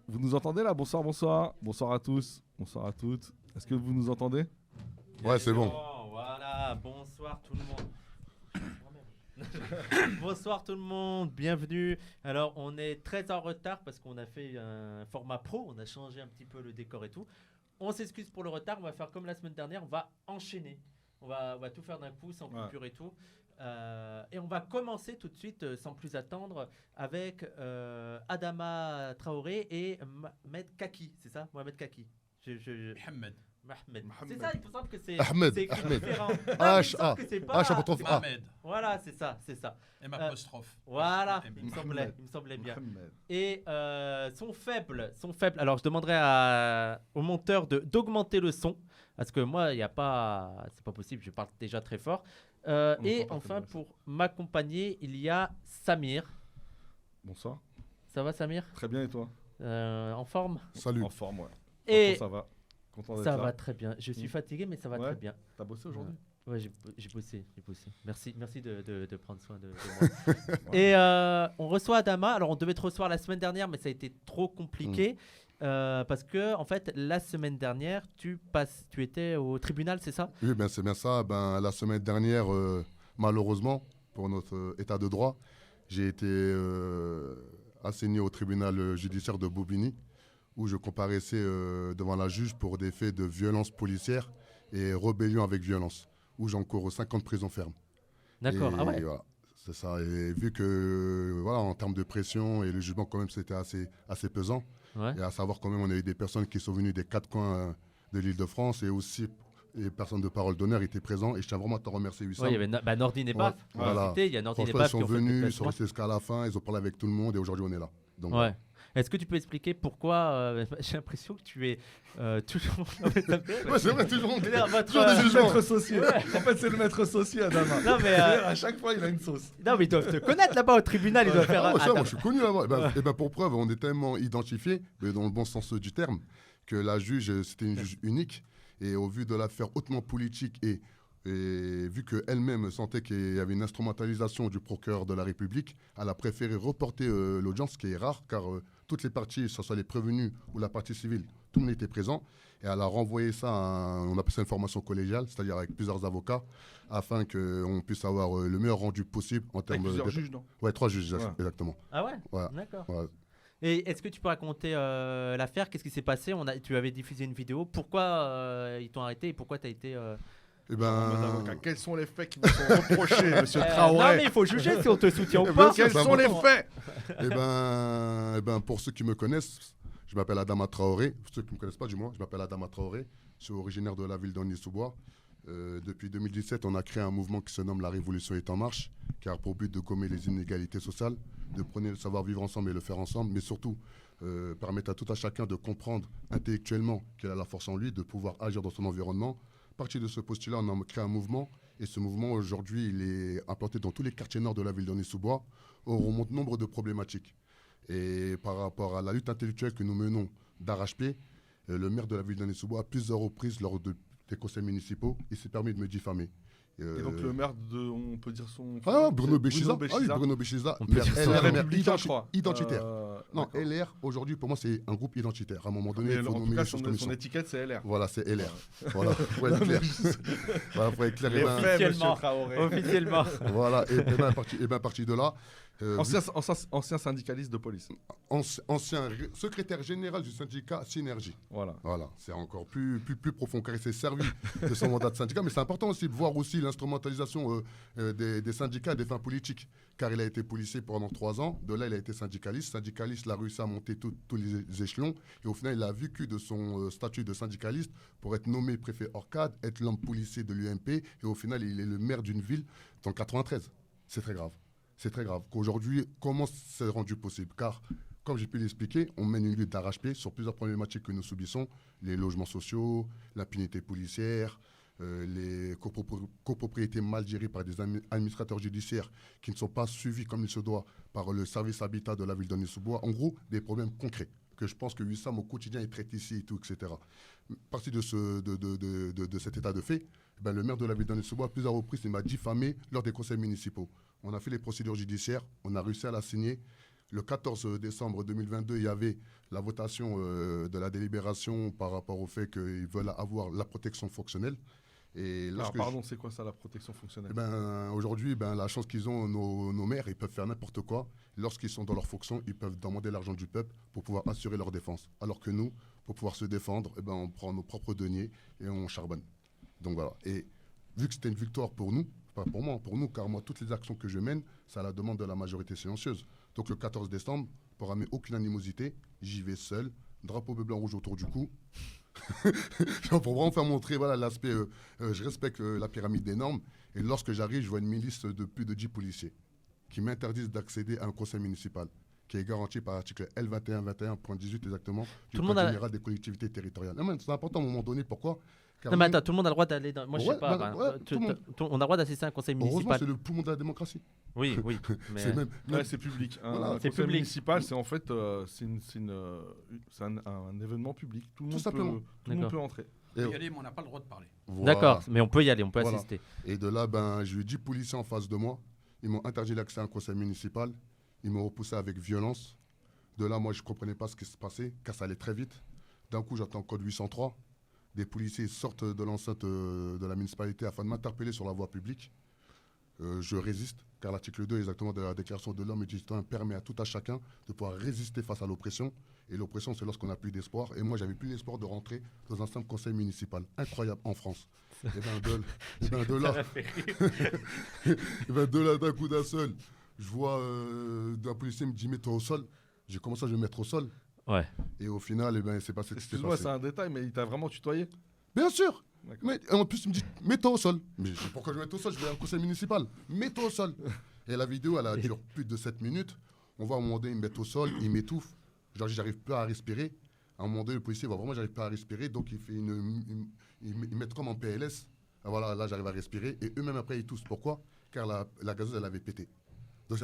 Vous nous entendez là? Bonsoir, bonsoir. Bonsoir à tous. Bonsoir à toutes. Est-ce que vous nous entendez? Ouais, c'est bon. Voilà, bonsoir tout le monde. Bonsoir tout le monde, bienvenue. Alors, on est très en retard parce qu'on a fait un format pro, on a changé un petit peu le décor et tout. On s'excuse pour le retard, on va faire comme la semaine dernière, on va enchaîner. On va tout faire d'un coup, sans coupure et tout. Et on va commencer tout de suite, sans plus attendre, avec Adama Traoré et Mohamed Kaki. C'est ça, Mohamed Kaki. Mohamed. C'est ça, il me semble que c'est Ahmed. c'est écrit Ahmed. différent. H-A. H apostrophe A. Mohamed. Voilà, c'est ça. M apostrophe. Voilà, M. il me semblait bien. Mohamed. Et son faible. Alors, je demanderai au monteur d'augmenter le son. Parce que moi, il y a pas, c'est pas possible, je parle déjà très fort. Et pas enfin, très bien. pour m'accompagner, il y a Samir. Bonsoir. Ça va, Samir? Très bien et toi? En forme? Salut. En forme, ouais. Et Franchement, ça va. Content d'être ça là. va très bien. Je suis fatigué, mais ça va Ouais. très bien. T'as bossé aujourd'hui? Ouais, j'ai bossé. Merci de prendre soin de moi. Et on reçoit Adama. Alors, on devait te recevoir la semaine dernière, mais ça a été trop compliqué. Parce que, en fait, la semaine dernière, tu étais au tribunal, c'est ça? Oui, ben, c'est bien ça. Ben, la semaine dernière, malheureusement, pour notre état de droit, j'ai été assigné au tribunal judiciaire de Bobigny, où je comparaissais devant la juge pour des faits de violence policière et rébellion avec violence, où j'encours 5 ans de prison ferme. D'accord. Et Ah ouais. voilà, c'est ça. Et vu que, voilà, en termes de pression et le jugement, quand même, c'était assez pesant. Ouais. Et à savoir, quand même, on a eu des personnes qui sont venues des 4 coins de l'Île-de-France et aussi les personnes de parole d'honneur étaient présentes. Et je tiens vraiment à te remercier, Wissam. Ouais, il y avait Nordine et Baf. Ouais, voilà. Il y a Nordine et Franchement, Baf ils sont qui ont fait le venus, ils sont déplacement. restés jusqu'à la fin, ils ont parlé avec tout le monde et aujourd'hui, on est là. Donc, Ouais. Est-ce que tu peux expliquer pourquoi j'ai l'impression que tu es toujours. Non, mais ça me fait- Ouais, c'est vrai, toujours. Je veux dire, votre, Toujours des C'est le jugements. maître saucier. Ouais. En fait, c'est le maître saucier, Adama. Non, mais, À chaque fois, il a une sauce. Non, mais ils doivent te connaître là-bas au tribunal. Ils doivent faire. Ah ouais, ça, Attends. moi, je suis connu là-bas. Et ben, pour preuve, on est tellement identifiés, mais dans le bon sens du terme, que la juge, c'était une juge unique. Et au vu de l'affaire hautement politique et vu qu'elle-même sentait qu'il y avait une instrumentalisation du procureur de la République, elle a préféré reporter l'audience, ce qui est rare, car toutes les parties, que ce soit les prévenus ou la partie civile, tout le monde était présent. Et elle a renvoyé ça on appelle ça une formation collégiale, c'est-à-dire avec plusieurs avocats, afin qu'on puisse avoir le meilleur rendu possible en Avec termes plusieurs juges, non? Ouais, 3 juges, Ouais. exactement. Ah ouais. Ouais. D'accord. Ouais. Et est-ce que tu peux raconter l'affaire? Qu'est-ce qui s'est passé? Tu avais diffusé une vidéo. Pourquoi ils t'ont arrêté et pourquoi tu as été. Eh Madame ben, Avocat, quels sont les faits qui vous sont reprochés, monsieur Non, Traoré? mais il faut juger si on te soutient ou Eh ben, pas. Quels c'est sont les important. faits? eh ben, pour ceux qui me connaissent, je m'appelle Adama Traoré. Ceux qui ne me connaissent pas, du moins, je m'appelle Adama Traoré. Je suis originaire de la ville d'Aulnay-sous-Bois. Depuis 2017, on a créé un mouvement qui se nomme La Révolution est en marche, qui a pour but de gommer les inégalités sociales, de prôner le savoir vivre ensemble et le faire ensemble, mais surtout permettre à tout à chacun de comprendre intellectuellement qu'il a la force en lui, de pouvoir agir dans son environnement. À partir de ce postulat, on a créé un mouvement, et ce mouvement, aujourd'hui, il est implanté dans tous les quartiers nord de la ville d'Aulnay-sous-Bois. On remonte nombre de problématiques. Et par rapport à la lutte intellectuelle que nous menons d'arrache-pied, le maire de la ville d'Aulnay-sous-Bois, à plusieurs reprises, lors des conseils municipaux, il s'est permis de me diffamer. Et donc le maire de, on peut dire son... Ah, Bruno Béchiza. Bruno Ah oui, Bruno Béchiza. On peut Maire dire ça. LR, maire Républicain, je crois. identitaire. Non, D'accord. LR, aujourd'hui, pour moi, c'est un groupe identitaire. À un moment donné, Mais il faut en tout nommer cas, les choses comme son ils sont. étiquette, c'est LR. Voilà, c'est LR. Voilà, pour être clair. Voilà, pour être clair. Les Eh ben, faits, monsieur Officiellement. Traoré. Officiellement. Voilà, et bien parti de là. Ancien syndicaliste de police. Ancien secrétaire général du syndicat Synergie. Voilà. Voilà, c'est encore plus profond car il s'est servi de son mandat de syndicat. Mais c'est important aussi de voir aussi l'instrumentalisation des syndicats et des fins politiques. Car il a été policier pendant 3 ans. De là, il a été syndicaliste. Syndicaliste, il a réussi à monter tous les échelons. Et au final, il a vécu de son statut de syndicaliste pour être nommé préfet Orcade, être l'homme policier de l'UMP. Et au final, il est le maire d'une ville dans 93. C'est très grave. C'est très grave. Qu'aujourd'hui, comment c'est rendu possible? Car, comme j'ai pu l'expliquer, on mène une lutte d'arrache-pied sur plusieurs problématiques que nous subissons. Les logements sociaux, l'impunité policière, les copropriétés mal gérées par des administrateurs judiciaires qui ne sont pas suivis comme il se doit par le service habitat de la ville d'Aulnay-sous-Bois. En gros, des problèmes concrets que je pense que Wissam au quotidien il traite ici et tout, etc. Parti de cet état de fait, ben, le maire de la ville d'Aulnay-sous-Bois, à plusieurs reprises, il m'a diffamé lors des conseils municipaux. On a fait les procédures judiciaires, on a réussi à la signer. Le 14 décembre 2022, il y avait la votation de la délibération par rapport au fait qu'ils veulent avoir la protection fonctionnelle. Et Alors, pardon, c'est quoi ça, la protection fonctionnelle? Aujourd'hui, la chance qu'ils ont, nos maires, ils peuvent faire n'importe quoi. Lorsqu'ils sont dans leur fonction, ils peuvent demander l'argent du peuple pour pouvoir assurer leur défense. Alors que nous, pour pouvoir se défendre, on prend nos propres deniers et on charbonne. Donc voilà. Et vu que c'était une victoire pour nous, pas pour moi, pour nous, car moi, toutes les actions que je mène, c'est à la demande de la majorité silencieuse. Donc le 14 décembre, pour amener aucune animosité, j'y vais seul, drapeau bleu, blanc, rouge autour du cou. Pour vraiment faire montrer l'aspect, je respecte la pyramide des normes. Et lorsque j'arrive, je vois une milice de plus de 10 policiers qui m'interdisent d'accéder à un conseil municipal qui est garanti par l'article L2121.18 exactement du Code général des collectivités territoriales. C'est important à un moment donné. Pourquoi? Non, mais attends, tout le monde a le droit d'aller dans... Moi, je sais pas. On a le droit d'assister à un conseil municipal. Heureusement, c'est le poumon de la démocratie. Oui. Mais... c'est public. Voilà, un conseil municipal, c'est en fait c'est un événement public. Tout le monde peut entrer. On peut y aller, mais on n'a pas le droit de parler. Voilà. D'accord, mais on peut y aller, on peut assister. Et de là, j'ai eu 10 policiers en face de moi. Ils m'ont interdit l'accès à un conseil municipal. Ils m'ont repoussé avec violence. De là, moi, je ne comprenais pas ce qui se passait, car ça allait très vite. D'un coup, j'entends code 803. Des policiers sortent de l'enceinte de la municipalité afin de m'interpeller sur la voie publique. Je résiste, car l'article 2 exactement de la Déclaration de l'homme et du citoyen permet à tout à chacun de pouvoir résister face à l'oppression. Et l'oppression, c'est lorsqu'on n'a plus d'espoir. Et moi, j'avais plus d'espoir de rentrer dans un simple conseil municipal. Incroyable, en France. Et de là, d'un coup d'un seul, je vois d'un policier me dit mets-toi au sol. J'ai commencé à me mettre au sol. Ouais. Et au final, c'est passé. Excuse-moi, c'est un détail, mais il t'a vraiment tutoyé? Bien sûr. Mais en plus, il me dit mets-toi au sol. Mais pourquoi je vais mettre au sol? Je vais à un conseil municipal. Mets-toi au sol. Et la vidéo, elle dure plus de 7 minutes. On voit à un moment donné, il me met au sol, il m'étouffe. Genre, j'arrive plus à respirer. À un moment donné, le policier voit vraiment, j'arrive pas à respirer. Donc, ils mettent comme en PLS. Et voilà, là, j'arrive à respirer. Et eux-mêmes, après, ils toussent. Pourquoi? Car la gazeuse, elle avait pété. Donc,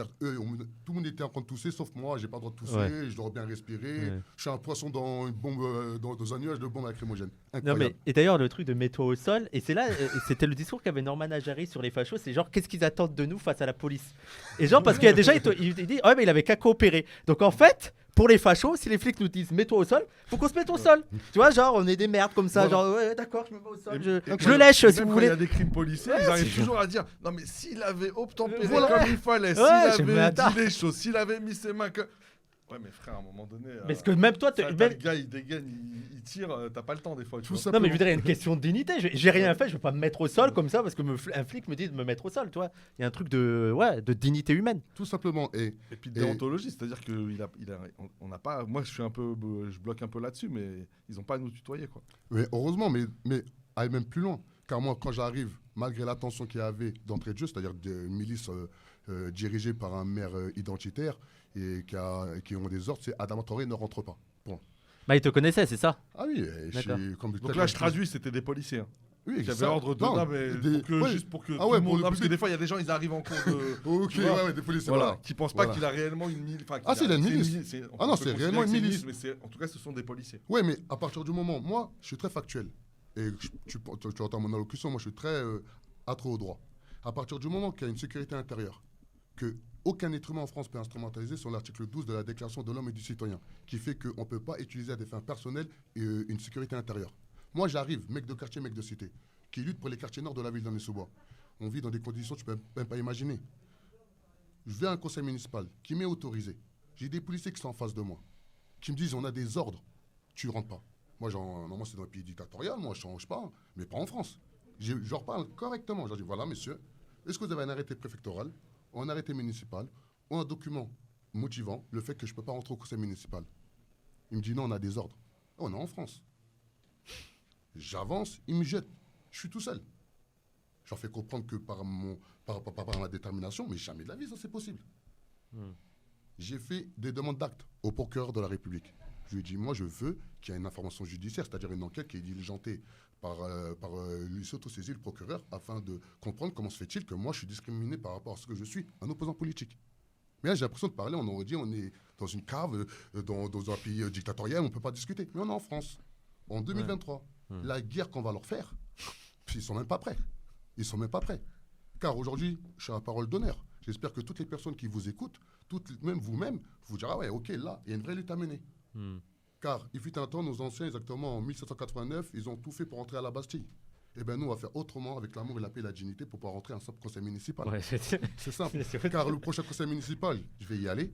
tout le monde était en train de tousser, sauf moi, j'ai pas le droit de tousser, je dois bien respirer. Ouais. Je suis un poisson dans une bombe, dans un nuage de bombes lacrymogènes. Non, mais, et d'ailleurs, le truc de mets-toi au sol, et c'est là, c'était le discours qu'avait Norman Ajari sur les fachos, c'est genre, qu'est-ce qu'ils attendent de nous face à la police? Et genre, parce qu'il y a déjà, il dit, ouais, mais il avait qu'à coopérer. Donc en fait, pour les fachos, si les flics nous disent mets-toi au sol, faut qu'on se mette au sol. Tu vois, genre, on est des merdes comme ça, voilà. Genre, ouais, d'accord, je me mets au sol, je le lèche si vous voulez. Il y a des crimes policiers, ils arrivent toujours à dire, non, mais s'il avait obtempéré comme il fallait, s'il avait dit les choses, s'il avait mis ses mains que. Ouais, mais frère, à un moment donné. Parce que même toi, le gars, il dégaine, il tire, t'as pas le temps des fois. Tu vois. Non, mais je veux dire, il y a une question de dignité. J'ai rien fait, je vais pas me mettre au sol comme ça parce que un flic me dit de me mettre au sol, tu vois. Il y a un truc de dignité humaine. Tout simplement. Et puis de déontologie, c'est-à-dire que on n'a pas. Moi, je bloque un peu là-dessus, mais ils n'ont pas à nous tutoyer, quoi. Mais heureusement, mais aller même plus loin. Car moi, quand j'arrive, malgré l'attention qu'il y avait d'entrée de jeu, c'est-à-dire des milices dirigées par un maire identitaire et qui ont des ordres, c'est Adama Traoré ne rentre pas. Point. Bah, il te connaissait, c'est ça? Ah oui. Donc là, je traduis, c'était des policiers. Hein. Oui, qui avaient ordre de juste pour que tout le monde... parce que des fois, il y a des gens, ils arrivent en cours de... Ok, des policiers, voilà. Qui pensent pas qu'il a réellement une milice. C'est une milice. Non, c'est réellement une milice. Mais en tout cas, ce sont des policiers. Oui, mais à partir du moment... Moi, je suis très factuel. Et tu entends mon allocution, moi, je suis très attrait au droit. À partir du moment qu'il y a une sécurité intérieure, qu'aucun être humain en France peut instrumentaliser sur l'article 12 de la Déclaration de l'homme et du citoyen, qui fait qu'on ne peut pas utiliser à des fins personnelles une sécurité intérieure. Moi, j'arrive, mec de quartier, mec de cité, qui lutte pour les quartiers nord de la ville d'Aulnay-sous-Bois. On vit dans des conditions que tu ne peux même pas imaginer. Je vais à un conseil municipal qui m'est autorisé. J'ai des policiers qui sont en face de moi, qui me disent on a des ordres, tu ne rentres pas. Moi, normalement, c'est dans un pays dictatorial, moi, je ne change pas, mais pas en France. Je leur parle correctement. Je leur dis voilà, messieurs, est-ce que vous avez un arrêté préfectoral, ou un arrêté municipal, ou un document motivant le fait que je ne peux pas rentrer au conseil municipal? Il me dit non, on a des ordres. Oh, on est en France. J'avance, il me jette. Je suis tout seul. J'en fais comprendre que par ma détermination, mais jamais de la vie, ça c'est possible. J'ai fait des demandes d'actes au procureur de la République. Je lui ai dit, moi je veux qu'il y ait une information judiciaire, c'est-à-dire une enquête qui est diligentée par lui s'auto-saisir le procureur afin de comprendre comment se fait-il que moi je suis discriminé par rapport à ce que je suis, un opposant politique. Mais là j'ai l'impression de parler, on aurait dit on est dans une cave, dans un pays dictatorial, on ne peut pas discuter. Mais on est en France, en 2023. La guerre qu'on va leur faire, ils ne sont même pas prêts. Ils ne sont même pas prêts. Car aujourd'hui, je suis à parole d'honneur. J'espère que toutes les personnes qui vous écoutent, même vous-même, vous direz, ah ouais, ok, là, il y a une vraie lutte à mener. Car il fut un temps, nos anciens, exactement en 1789, ils ont tout fait pour entrer à la Bastille. Eh bien, nous, on va faire autrement avec l'amour et la paix et la dignité pour pouvoir rentrer à un simple conseil municipal. Ouais, c'est simple. Car le prochain conseil municipal, je vais y aller.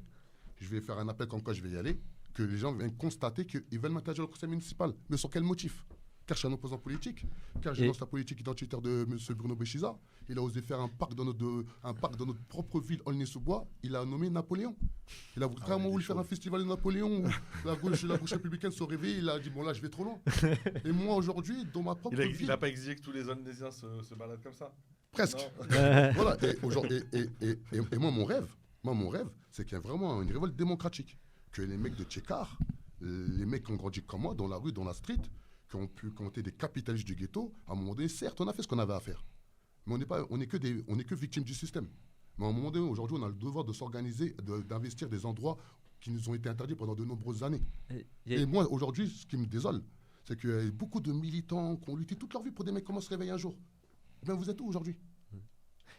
Je vais faire un appel comme quoi je vais y aller. Que les gens viennent constater qu'ils veulent m'interroger le conseil municipal. Mais sur quel motif? Car je suis un opposant politique. Car je lance la politique identitaire de M. Bruno Béchiza. Il a osé faire un parc dans notre propre ville, Aulnay-sous-Bois. Il a nommé Napoléon. Il a vraiment voulu faire un festival de Napoléon où la gauche républicaine se réveille. Il a dit, bon là, je vais trop loin. Et moi, aujourd'hui, dans ma propre ville... Il n'a pas exigé que tous les Aulnaysiens se baladent comme ça? Presque. Voilà. Et moi, mon rêve, c'est qu'il y a vraiment une révolte démocratique. Que les mecs de Tchékar, les mecs qui ont grandi comme moi, dans la rue, dans la street, qui ont été des capitalistes du ghetto, à un moment donné, certes, on a fait ce qu'on avait à faire. Mais on n'est que victimes du système. Mais à un moment donné, aujourd'hui, on a le devoir de s'organiser, d'investir des endroits qui nous ont été interdits pendant de nombreuses années. Et moi, aujourd'hui, ce qui me désole, c'est qu'il y a beaucoup de militants qui ont lutté toute leur vie pour des mecs qui se réveillent un jour. Eh bien, vous êtes où aujourd'hui?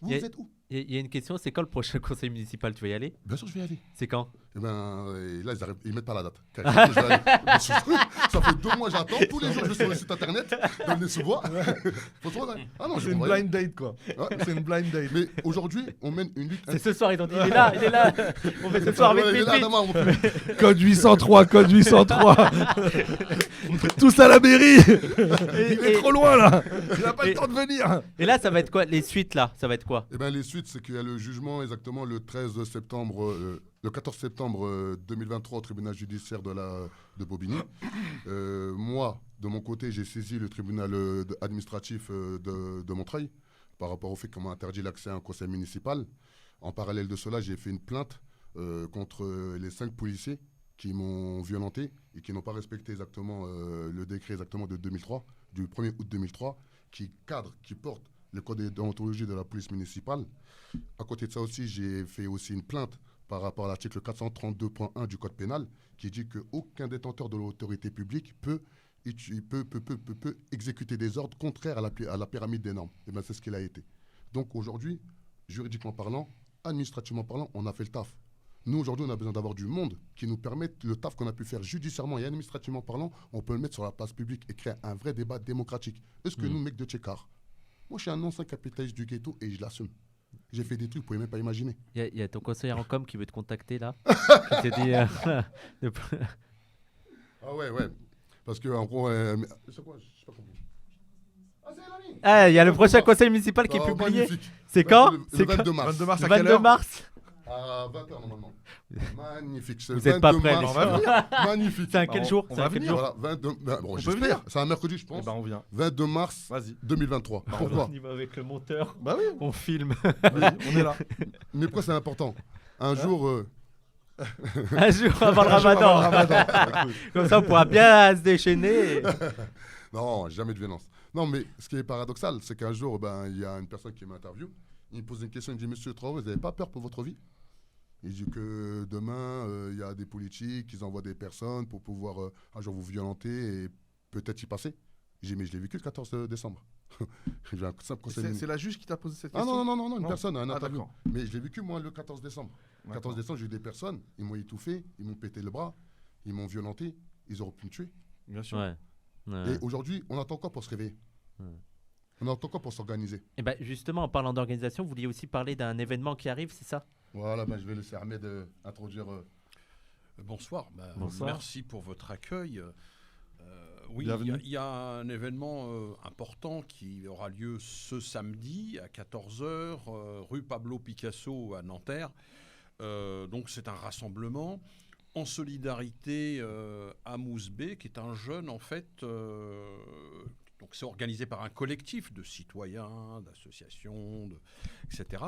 Vous êtes où? Il y a une question, c'est quand le prochain conseil municipal? Tu vas y aller? Bien sûr, je vais y aller. C'est quand? Eh ben, là, ils mettent pas la date. Ça fait 2 mois, j'attends. Tous les jours, je vais sur le site internet, dans les sous-bois. Ah non, c'est une blind date, quoi. Ouais. C'est une blind date. Mais aujourd'hui, on mène une lutte. C'est ce soir, ils ont dit, il est là. On fait ce soir avec Pépite. Code 803, code 803. Tous à la mairie. Il est trop loin, là. Il n'a pas le temps de venir. Et là, ça va être quoi? Les suites, là, ça va être quoi? Eh ben, les suites, c'est qu'il y a le jugement exactement le 14 septembre 2023 au tribunal judiciaire de Bobigny. Moi, de mon côté, j'ai saisi le tribunal administratif de Montreuil par rapport au fait qu'on m'a interdit l'accès à un conseil municipal. En parallèle de cela, j'ai fait une plainte contre les 5 policiers qui m'ont violenté et qui n'ont pas respecté exactement le décret exactement de 2003, du 1er août 2003, qui porte le code de déontologie de la police municipale. À côté de ça aussi, j'ai fait aussi une plainte par rapport à l'article 432.1 du code pénal qui dit qu'aucun détenteur de l'autorité publique peut exécuter des ordres contraires à la pyramide des normes. Et bien, c'est ce qu'il a été. Donc aujourd'hui, juridiquement parlant, administrativement parlant, on a fait le taf. Nous, aujourd'hui, on a besoin d'avoir du monde qui nous permette le taf qu'on a pu faire judiciairement et administrativement parlant, on peut le mettre sur la place publique et créer un vrai débat démocratique. Est-ce que nous, mecs de Tchékar, moi, je suis un ancien capitaliste du ghetto et je l'assume. J'ai fait des trucs que vous pouvez même pas imaginer. Il y a ton conseiller en com qui veut te contacter là. Qui t'a dit, Ah ouais. Parce que en gros, c'est quoi? Je sais pas compris. Ah, c'est l'ami. Ah, il y a le prochain conseil municipal qui est publié. Magnifique. C'est quand? Le 22 mars. 22 mars à 22 mars. À 20h normalement. Magnifique. Vous n'êtes pas prêts. Magnifique. C'est à quel jour? On va venir. Voilà, 22. Bon, j'espère. C'est un mercredi, je pense. Eh ben, on vient. 22 mars 2023. Pourquoi? On y va avec le monteur. Bah oui. On filme. On est là. Mais pourquoi c'est important? Un jour. Un jour avant le ramadan. Comme ça, on pourra bien se déchaîner. Non, jamais de violence. Non, mais ce qui est paradoxal, c'est qu'un jour, il y a une personne qui m'interviewe. Il me pose une question, il me dit, Monsieur Traoré, vous n'avez pas peur pour votre vie? Il dit que demain, il y a des politiques, ils envoient des personnes pour pouvoir un jour vous violenter et peut-être y passer. J'ai dit, mais je l'ai vécu le 14 décembre. J'ai un simple conseil. C'est la juge qui t'a posé cette question? Ah non, une personne, un interview. D'accord. Mais je l'ai vécu moi le 14 décembre. Le 14 décembre, j'ai eu des personnes, ils m'ont étouffé, ils m'ont pété le bras, ils m'ont violenté, ils auraient pu me tuer. Bien sûr. Ouais. Et aujourd'hui, on attend quoi pour se réveiller? On attend quoi pour s'organiser? Et ben justement, en parlant d'organisation, vous vouliez aussi parler d'un événement qui arrive, c'est ça? Voilà, je vais laisser Ahmed introduire. Bonsoir. Bonsoir. Merci pour votre accueil. Oui, Bienvenue. il y a un événement important qui aura lieu ce samedi à 14h, rue Pablo Picasso à Nanterre. Donc c'est un rassemblement en solidarité à Mousbé, qui est un jeune en fait. Donc c'est organisé par un collectif de citoyens, d'associations, etc.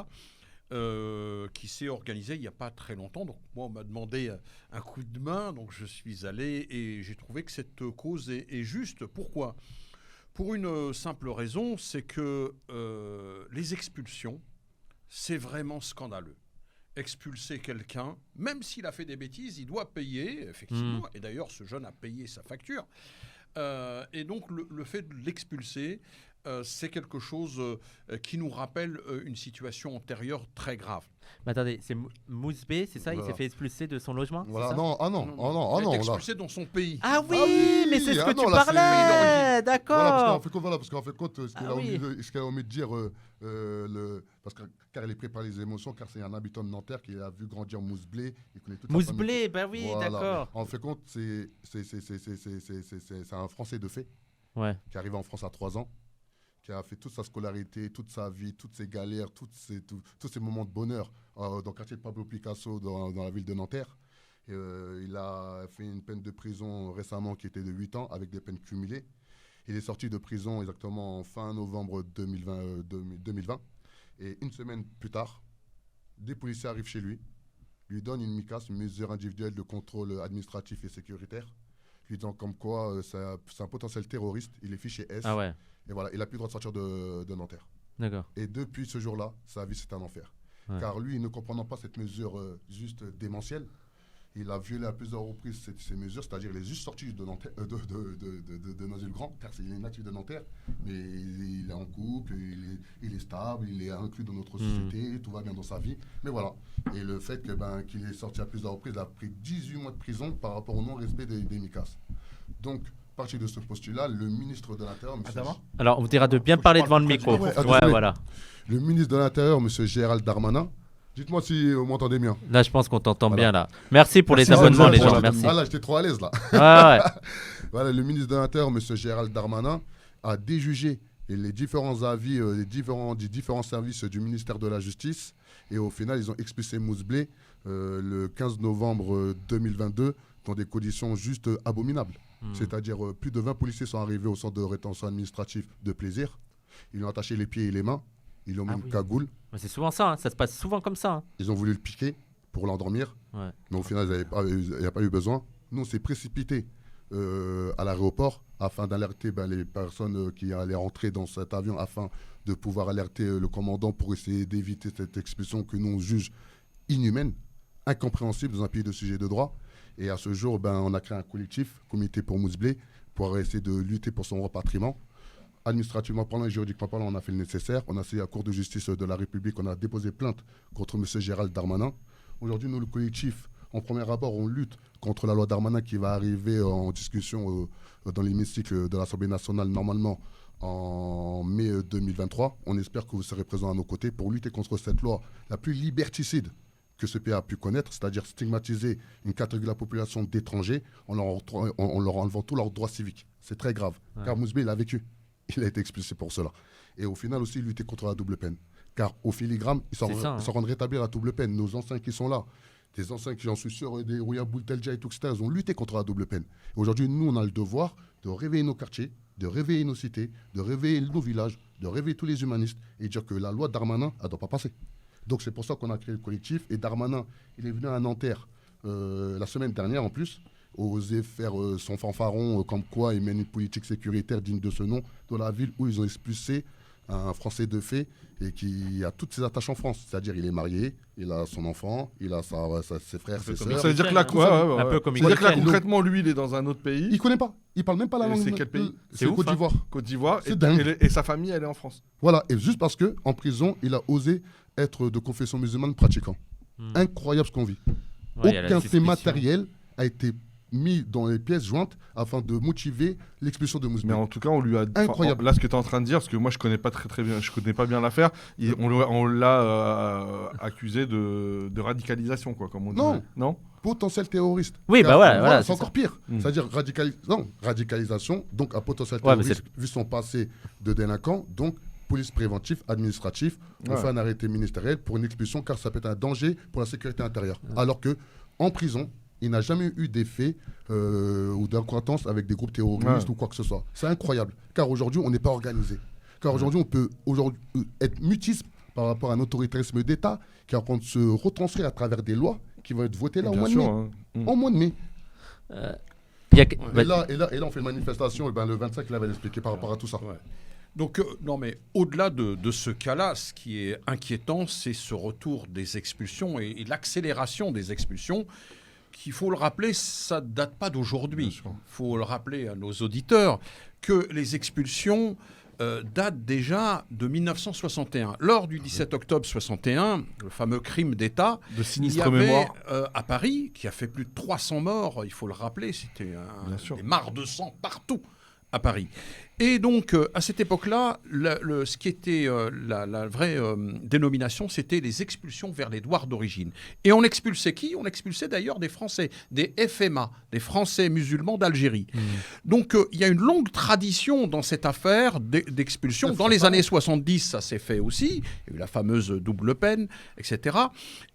Qui s'est organisé il n'y a pas très longtemps. Donc moi, on m'a demandé un coup de main, donc je suis allé et j'ai trouvé que cette cause est juste. Pourquoi? Pour une simple raison, c'est que les expulsions, c'est vraiment scandaleux. Expulser quelqu'un, même s'il a fait des bêtises, il doit payer, effectivement. Et d'ailleurs, ce jeune a payé sa facture. Et donc, le fait de l'expulser, c'est quelque chose qui nous rappelle une situation antérieure très grave. Mais attendez, c'est Mouzbé, c'est ça? Il s'est fait expulser de son logement? Voilà, ça non, Il a été expulsé dans son pays. Ah oui, mais c'est ce que non, tu là, parlais. D'accord. Voilà, parce qu'en fait, compte, ce qu'elle a omis de dire, car elle est prise par les émotions, car c'est un habitant de Nanterre qui a vu grandir Mouzblé. Mouzblé, bah oui, voilà. d'accord. En fait, compte, c'est un Français de fait qui est arrivé en France à 3 ans, qui a fait toute sa scolarité, toute sa vie, toutes ses galères, tous ces moments de bonheur dans le quartier de Pablo Picasso, dans la ville de Nanterre. Il a fait une peine de prison récemment qui était de 8 ans avec des peines cumulées. Il est sorti de prison exactement en fin novembre 2020. Et une semaine plus tard, des policiers arrivent chez lui, lui donnent une MICAS, une mesure individuelle de contrôle administratif et sécuritaire, lui disant comme quoi c'est un potentiel terroriste, il est fiché S. Ah ouais. Et voilà, il n'a plus le droit de sortir de Nanterre. D'accord. Et depuis ce jour-là, sa vie, c'est un enfer. Ouais. Car lui, ne comprenant pas cette mesure juste démentielle, il a violé à plusieurs reprises ces mesures, c'est-à-dire il est juste sorti de Noisy-le-Grand, car il est natif de Nanterre, mais il est en couple, il est stable, il est inclus dans notre société, tout va bien dans sa vie. Mais voilà. Et le fait qu'il est sorti à plusieurs reprises, il a pris 18 mois de prison par rapport au non-respect des MICAS. Donc, à partir de ce postulat, le ministre de l'Intérieur... Alors, on vous dira de bien parler devant le micro. Ouais, voilà. Le ministre de l'Intérieur, M. Gérald Darmanin, dites-moi si vous m'entendez bien. Là, je pense qu'on t'entend bien, là. Merci pour les abonnements, les gens. Merci. Ah là, j'étais trop à l'aise, là. Ah, ouais. Voilà, le ministre de l'Intérieur, M. Gérald Darmanin, a déjugé les différents avis des différents services du ministère de la Justice. Et au final, ils ont expulsé Mouzblé le 15 novembre 2022 dans des conditions juste abominables. C'est-à-dire, plus de 20 policiers sont arrivés au centre de rétention administratif de Plaisir. Ils lui ont attaché les pieds et les mains. Ils lui ont mis une cagoule. Mais c'est souvent ça, hein. Ça se passe souvent comme ça. Hein. Ils ont voulu le piquer pour l'endormir. Ouais. Mais au final, il n'y a pas eu besoin. Nous, on s'est précipité à l'aéroport afin d'alerter les personnes qui allaient rentrer dans cet avion afin de pouvoir alerter le commandant pour essayer d'éviter cette expulsion que nous on juge inhumaine, incompréhensible dans un pays de sujet de droit. Et à ce jour, on a créé un collectif, Comité pour Mouzblé, pour essayer de lutter pour son rapatriement. Administrativement parlant et juridiquement parlant, on a fait le nécessaire. On a saisi la Cour de justice de la République, on a déposé plainte contre M. Gérald Darmanin. Aujourd'hui, nous, le collectif, en premier rapport, on lutte contre la loi Darmanin qui va arriver en discussion dans l'hémicycle de l'Assemblée nationale, normalement en mai 2023. On espère que vous serez présents à nos côtés pour lutter contre cette loi la plus liberticide que ce pays a pu connaître, c'est-à-dire stigmatiser une catégorie de la population d'étrangers en leur enlevant tous leurs droits civiques. C'est très grave, car Mouzblé, il a vécu. Il a été expulsé pour cela. Et au final aussi, lutter contre la double peine. Car au filigrane, ils s'en rendent rétablir la double peine. Nos anciens qui sont là, des anciens qui, j'en suis sûr, des Rouya Boultelja et tout, etc., ils ont lutté contre la double peine. Et aujourd'hui, nous, on a le devoir de réveiller nos quartiers, de réveiller nos cités, de réveiller nos villages, de réveiller tous les humanistes et dire que la loi Darmanin, elle ne doit pas passer. Donc c'est pour ça qu'on a créé le collectif. Et Darmanin, il est venu à Nanterre la semaine dernière en plus, oser faire son fanfaron comme quoi il mène une politique sécuritaire digne de ce nom dans la ville où ils ont expulsé un Français de fait et qui a toutes ses attaches en France. C'est-à-dire il est marié, il a son enfant, il a ses frères, ses sœurs. Ça veut dire que là, quoi, un peu comme c'est-à-dire que là, concrètement, lui, il est dans un autre pays. Il connaît pas. Il parle même pas la langue. C'est quel pays? C'est Côte d'Ivoire. Côte d'Ivoire. C'est dingue. Et sa famille, elle est en France. Voilà. Et juste parce que en prison, il a osé être de confession musulmane pratiquant. Incroyable ce qu'on vit. Ouais, aucun fait matériel a été mis dans les pièces jointes afin de motiver l'expulsion de Mouzblé. Mais en tout cas, on lui a... Incroyable. Là, ce que tu es en train de dire, parce que moi, je connais pas très bien, je connais pas bien l'affaire, on l'a accusé de radicalisation, quoi, comme on dit. Non. Potentiel terroriste. Oui, bah ouais, voilà. C'est encore pire. C'est-à-dire radicalisation, donc un potentiel terroriste, vu son passé de délinquant, donc police préventive, administratif, on fait un arrêté ministériel pour une expulsion car ça peut être un danger pour la sécurité intérieure. Alors que en prison, il n'a jamais eu d'effet ou d'acquaintance avec des groupes terroristes ou quoi que ce soit. C'est incroyable, car aujourd'hui, on n'est pas organisé. Car aujourd'hui, on peut être mutisme par rapport à un autoritarisme d'État qui est en train de se retranscrire à travers des lois qui vont être votées là au mois de mai. En mois de mai. Et là, on fait une manifestation le 25, il avait expliqué par rapport à tout ça. Ouais. Donc, non, mais au-delà de ce cas-là, ce qui est inquiétant, c'est ce retour des expulsions et l'accélération des expulsions. Qu'il faut le rappeler, ça ne date pas d'aujourd'hui. Il faut le rappeler à nos auditeurs que les expulsions date déjà de 1961. Lors du 17 octobre 61, le fameux crime d'État, de sinistre il y avait, mémoire à Paris, qui a fait plus de 300 morts, il faut le rappeler, c'était des mares de sang partout à Paris. Et donc, à cette époque-là, ce qui était la vraie dénomination, c'était les expulsions vers les douars d'origine. Et on expulsait qui ? On expulsait d'ailleurs des Français, des FMA, des Français musulmans d'Algérie. Donc, il y a une longue tradition dans cette affaire d'expulsion. Dans les années 70, ça s'est fait aussi. Il y a eu la fameuse double peine, etc.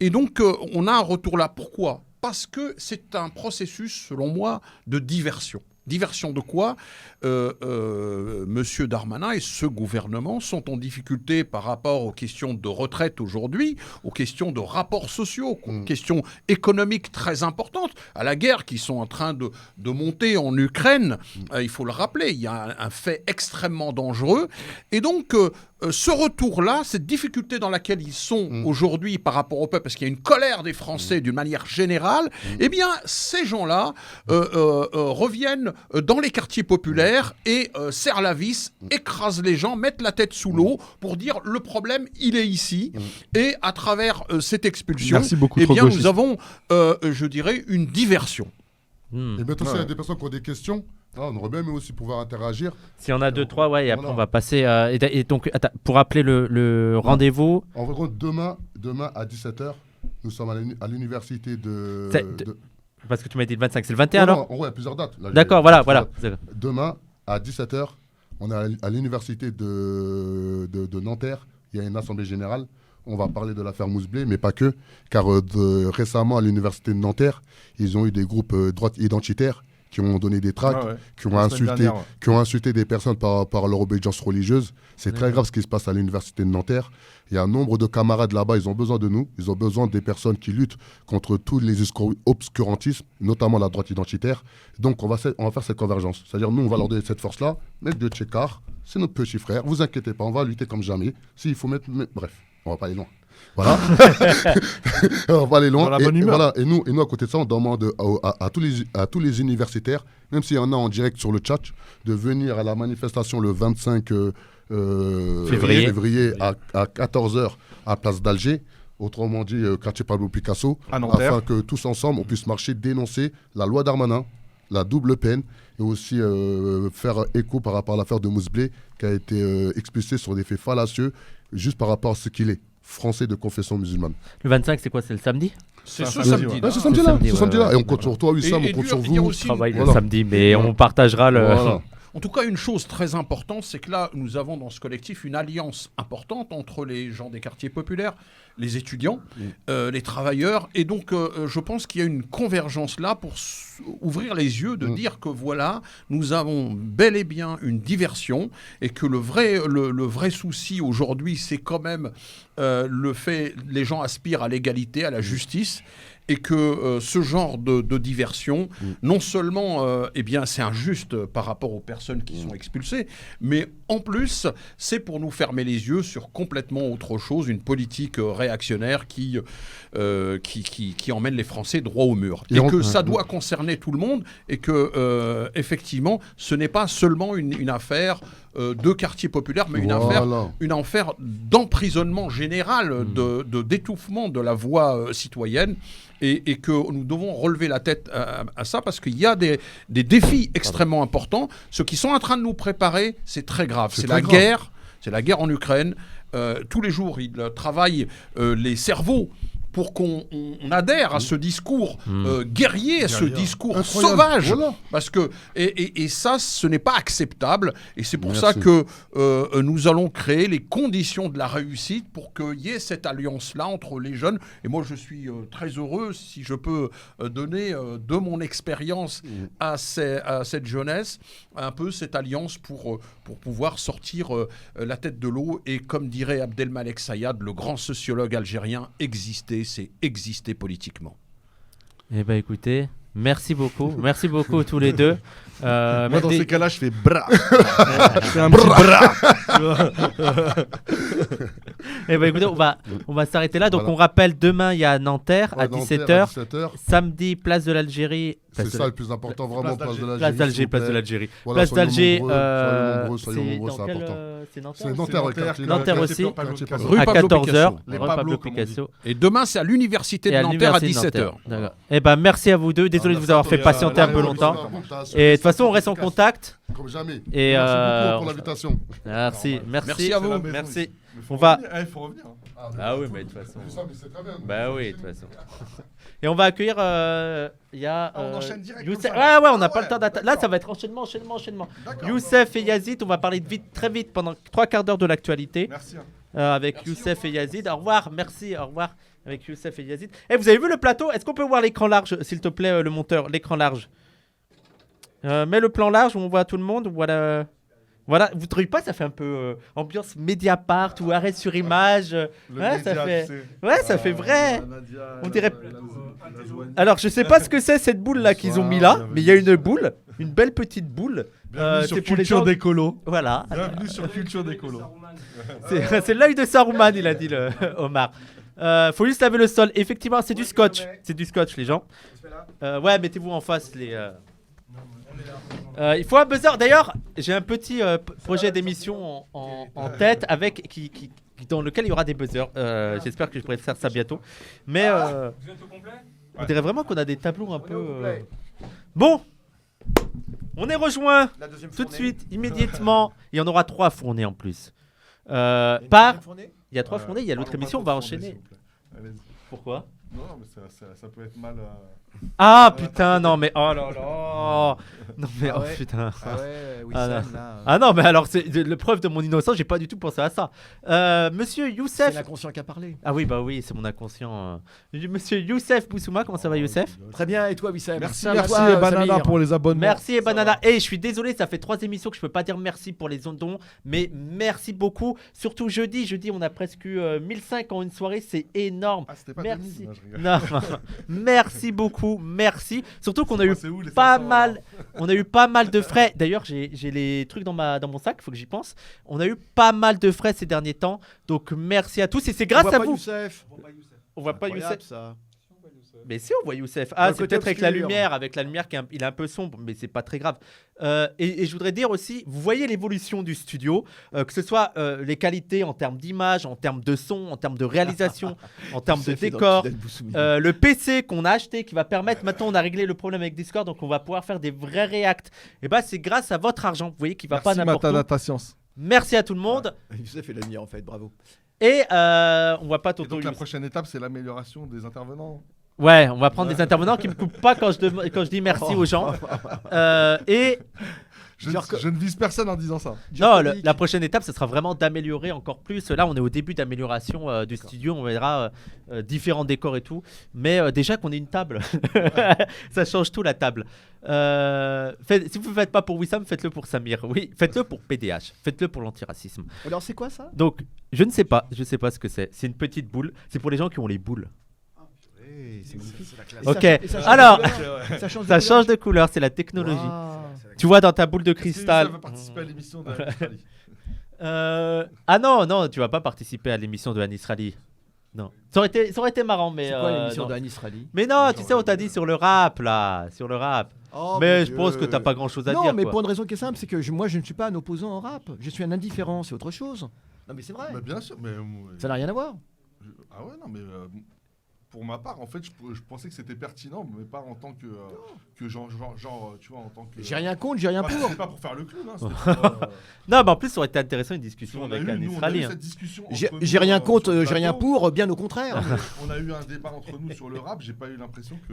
Et donc, on a un retour là. Pourquoi ? Parce que c'est un processus, selon moi, de diversion. Diversion de quoi ? Monsieur Darmanin et ce gouvernement sont en difficulté par rapport aux questions de retraite aujourd'hui, aux questions de rapports sociaux, aux questions économiques très importantes, à la guerre qui sont en train de monter en Ukraine. Il faut le rappeler, il y a un fait extrêmement dangereux. Et donc, ce retour-là, cette difficulté dans laquelle ils sont aujourd'hui par rapport au peuple, parce qu'il y a une colère des Français d'une manière générale, eh bien, ces gens-là reviennent dans les quartiers populaires et serrent la vis, écrasent les gens, mettent la tête sous l'eau pour dire le problème, il est ici. Et à travers cette expulsion, eh bien, nous avons, je dirais, une diversion. Et maintenant, s'il y a des personnes qui ont des questions, on aurait bien aimé aussi pouvoir interagir. S'il y en a 2-3, ouais, et après on va passer. Et donc, attends, pour rappeler le rendez-vous. En vrai, demain à 17h, nous sommes à l'université de. Parce que tu m'as dit le 25, c'est le 21 alors ? En vrai, il y a plusieurs dates. D'accord, voilà. Demain à 17h, on est à l'université de Nanterre. Il y a une assemblée générale. On va parler de l'affaire Mousseblé, mais pas que. Car récemment, à l'université de Nanterre, ils ont eu des groupes droite identitaires qui ont donné des tracts, qui ont insulté des personnes par leur obédience religieuse. C'est très grave ce qui se passe à l'université de Nanterre. Il y a un nombre de camarades là-bas, ils ont besoin de nous. Ils ont besoin des personnes qui luttent contre tous les obscurantismes, notamment la droite identitaire. Donc, on va faire cette convergence. C'est-à-dire, nous, on va leur donner cette force-là. Mettre de Tchékar, c'est notre petit frère. Vous inquiétez pas, on va lutter comme jamais. S'il faut mettre... Bref, on va pas aller loin. Voilà. On va aller loin. Et nous, à côté de ça, on demande à tous les universitaires, même s'il y en a en direct sur le chat, de venir à la manifestation le 25 février à 14h à Place d'Alger, autrement dit quartier Pablo Picasso, afin que tous ensemble, on puisse marcher, dénoncer la loi Darmanin, la double peine, et aussi faire écho par rapport à l'affaire de Mousseblé, qui a été expulsé sur des faits fallacieux, juste par rapport à ce qu'il est. Français de confession musulmane. Le 25, c'est quoi ? C'est le samedi ? C'est ce samedi. C'est ce samedi-là. Et on compte sur toi, Wissam, on compte sur vous. On travaille le samedi, mais on partagera le... Voilà. En tout cas, une chose très importante, c'est que là, nous avons dans ce collectif une alliance importante entre les gens des quartiers populaires, les étudiants, les travailleurs. Et donc, je pense qu'il y a une convergence là pour ouvrir les yeux, de dire que voilà, nous avons bel et bien une diversion et que le vrai souci aujourd'hui, c'est quand même le fait, les gens aspirent à l'égalité, à la justice. Et que ce genre de diversion, non seulement eh bien, c'est injuste par rapport aux personnes qui sont expulsées, mais en plus, c'est pour nous fermer les yeux sur complètement autre chose, une politique réactionnaire qui emmène les Français droit au mur. Et que ça doit concerner tout le monde et que, effectivement, ce n'est pas seulement une affaire de quartier populaire, mais une affaire d'emprisonnement général, d'étouffement de la voix citoyenne. Et que nous devons relever la tête à ça parce qu'il y a des défis extrêmement importants. Ce qu'ils sont en train de nous préparer, c'est très grave. C'est la guerre en Ukraine. Tous les jours, ils travaillent les cerveaux pour qu'on adhère à ce discours guerrier, à ce discours sauvage. Voilà. Parce que, et ça, ce n'est pas acceptable. Et c'est pour ça que nous allons créer les conditions de la réussite pour qu'il y ait cette alliance-là entre les jeunes. Et moi, je suis très heureux, si je peux donner de mon expérience à cette jeunesse, un peu cette alliance pour pouvoir sortir la tête de l'eau. Et comme dirait Abdelmalek Sayad, le grand sociologue algérien, c'est exister politiquement. Eh bien, écoutez, merci beaucoup tous les deux. Moi, dans ces cas-là, je fais bra. Je fais un petit bra. Et ben écoutez, on va s'arrêter là. Donc on rappelle, demain il y a Nanterre à 17h. Samedi, place de l'Algérie. C'est ça le plus important, vraiment, place de l'Algérie. Place de l'Algérie. Voilà, place d'Alger. Soyons nombreux, c'est important. C'est Nanterre. Nanterre aussi. Rue À Pablo 14h. Picasso. Pablo Picasso. Et demain, c'est à l'université de Nanterre à 17h. D'accord. Et ben merci à vous deux. Désolé de vous avoir fait patienter un peu longtemps. Et de toute façon, on reste en contact. Comme jamais. Et merci beaucoup pour l'invitation. Merci à vous. Merci. On va. Il faut revenir. Ah oui, mais de toute façon. C'est très bien. Bah oui, de toute façon. Et on va accueillir. Il y a. On enchaîne direct. Youssef. Ouais, on n'a pas le temps d'attendre. Là, ça va être enchaînement. Youssef et Yazid, on va parler très vite pendant 3 quarts d'heure de l'actualité. Merci. Avec Youssef et Yazid. Au revoir. Merci. Au revoir. Avec Youssef et Yazid. Et vous avez vu le plateau? Est-ce qu'on peut voir l'écran large, s'il te plaît, le monteur? L'écran large. Mets le plan large où on voit tout le monde. Voilà. Vous trouvez pas, ça fait un peu ambiance Mediapart ou arrêt sur image. Ça fait vrai. On dirait. Alors je sais pas ce que c'est cette boule là qu'ils ont mis là, mais il y a une boule, une belle petite boule. C'est pour Culture d'écolo. Voilà. Bienvenue sur Culture d'écolo. C'est l'œil de Saruman, il a dit Omar. Faut juste laver le sol. Effectivement, c'est du scotch. C'est du scotch, les gens. Ouais, mettez-vous en face les. Il faut un buzzer. D'ailleurs, j'ai un petit projet d'émission en tête dans lequel il y aura des buzzers. J'espère que je pourrai faire ça bientôt. Mais Vous êtes au complet? on dirait vraiment qu'on a des tableaux un peu. Bon, on est rejoint tout de suite, immédiatement. Il y en aura 3 fournées en plus. Il y a 3 fournées. Il y a l'autre émission. On va enchaîner. Pourquoi? Non, mais ça peut être mal. Ah putain, non mais oh là là. Non mais oh putain. Ah ouais, Wissam, là. Ah non mais alors c'est le preuve de mon innocence, j'ai pas du tout pensé à ça. Monsieur Youssef. C'est l'inconscient qui a parlé. Ah oui bah oui, c'est mon inconscient. Monsieur Youssef Boussouma, comment ça va Youssef? Très bien, et toi Wissam? Merci et Banana pour les abonnements. Merci et Banana. Et je suis désolé, ça fait 3 émissions que je peux pas dire merci pour les dons, mais merci beaucoup. Surtout jeudi on a presque eu 1005 en une soirée, c'est énorme. Ah, c'était pas merci. 2000, je rigole. Non, merci beaucoup, merci. Surtout qu'on a eu pas mal, on a eu pas mal de frais. D'ailleurs, j'ai les trucs dans mon sac, faut que j'y pense. On a eu pas mal de frais ces derniers temps, donc merci à tous et c'est grâce à vous. On voit pas Youssef. Ça. Mais si on voit Youssef. Ah, c'est peut-être avec la obscur. lumière, il est un peu sombre, mais c'est pas très grave. Et je voudrais dire aussi, vous voyez l'évolution du studio, que ce soit les qualités en termes d'image, en termes de son, en termes de réalisation, en termes de décor. Le PC qu'on a acheté qui va permettre, maintenant on a réglé le problème avec Discord, donc on va pouvoir faire des vrais reacts. Et bah c'est grâce à votre argent, vous voyez, qui va pas n'importe où. ta science. Merci à tout le monde. Youssef est l'ami en fait, bravo. Et on voit pas Et Toto. donc la Youssef. prochaine étape, c'est l'amélioration des intervenants. Ouais, on va prendre des intervenants qui me coupent pas quand je dis merci aux gens. Et Je ne vise personne en disant ça. non, la prochaine étape, ce sera vraiment d'améliorer encore plus. Là, on est au début d'amélioration du studio. On verra différents décors et tout. Mais déjà qu'on ait une table, ça change tout la table. Si vous ne faites pas pour Wissam, faites-le pour Samir. Oui, faites-le pour PDH. Faites-le pour l'antiracisme. Alors c'est quoi ça? Donc, je ne sais pas ce que c'est. C'est une petite boule. C'est pour les gens qui ont les boules. C'est magnifique. Ok, Et ça change alors, de couleur. ça change de couleur, c'est la technologie. Wow. Tu vois dans ta boule de Est-ce que cristal. Youssef va participer à l'émission de Ah non, tu vas pas participer à l'émission de Anis Rally. Non. Ça aurait été marrant, mais. C'est quoi l'émission non. de Anis Rally? Mais non, tu sais, on t'a dit sur le rap, là. Sur le rap. Oh, mais mon je pense Dieu. que t'as pas grand chose à non, dire. mais quoi. pour une raison qui est simple, c'est que moi je ne suis pas un opposant en rap. Je suis un indifférent, c'est autre chose. Non, mais c'est vrai. Bah, bien sûr, mais. Ça n'a rien à voir. Ah ouais, non, mais. Pour ma part, en fait, je pensais que c'était pertinent, mais pas en tant que genre, tu vois, en tant que. J'ai rien contre, j'ai rien pour. C'est pas pour faire le clown, hein. C'était pour, Non, mais en plus, ça aurait été intéressant une discussion on a avec eu, Anis nous, on a eu Rally. cette discussion. J'ai entre nous, rien sur contre, le j'ai rien plateau. pour, bien au contraire. On a eu un débat entre nous sur le rap, j'ai pas eu l'impression que,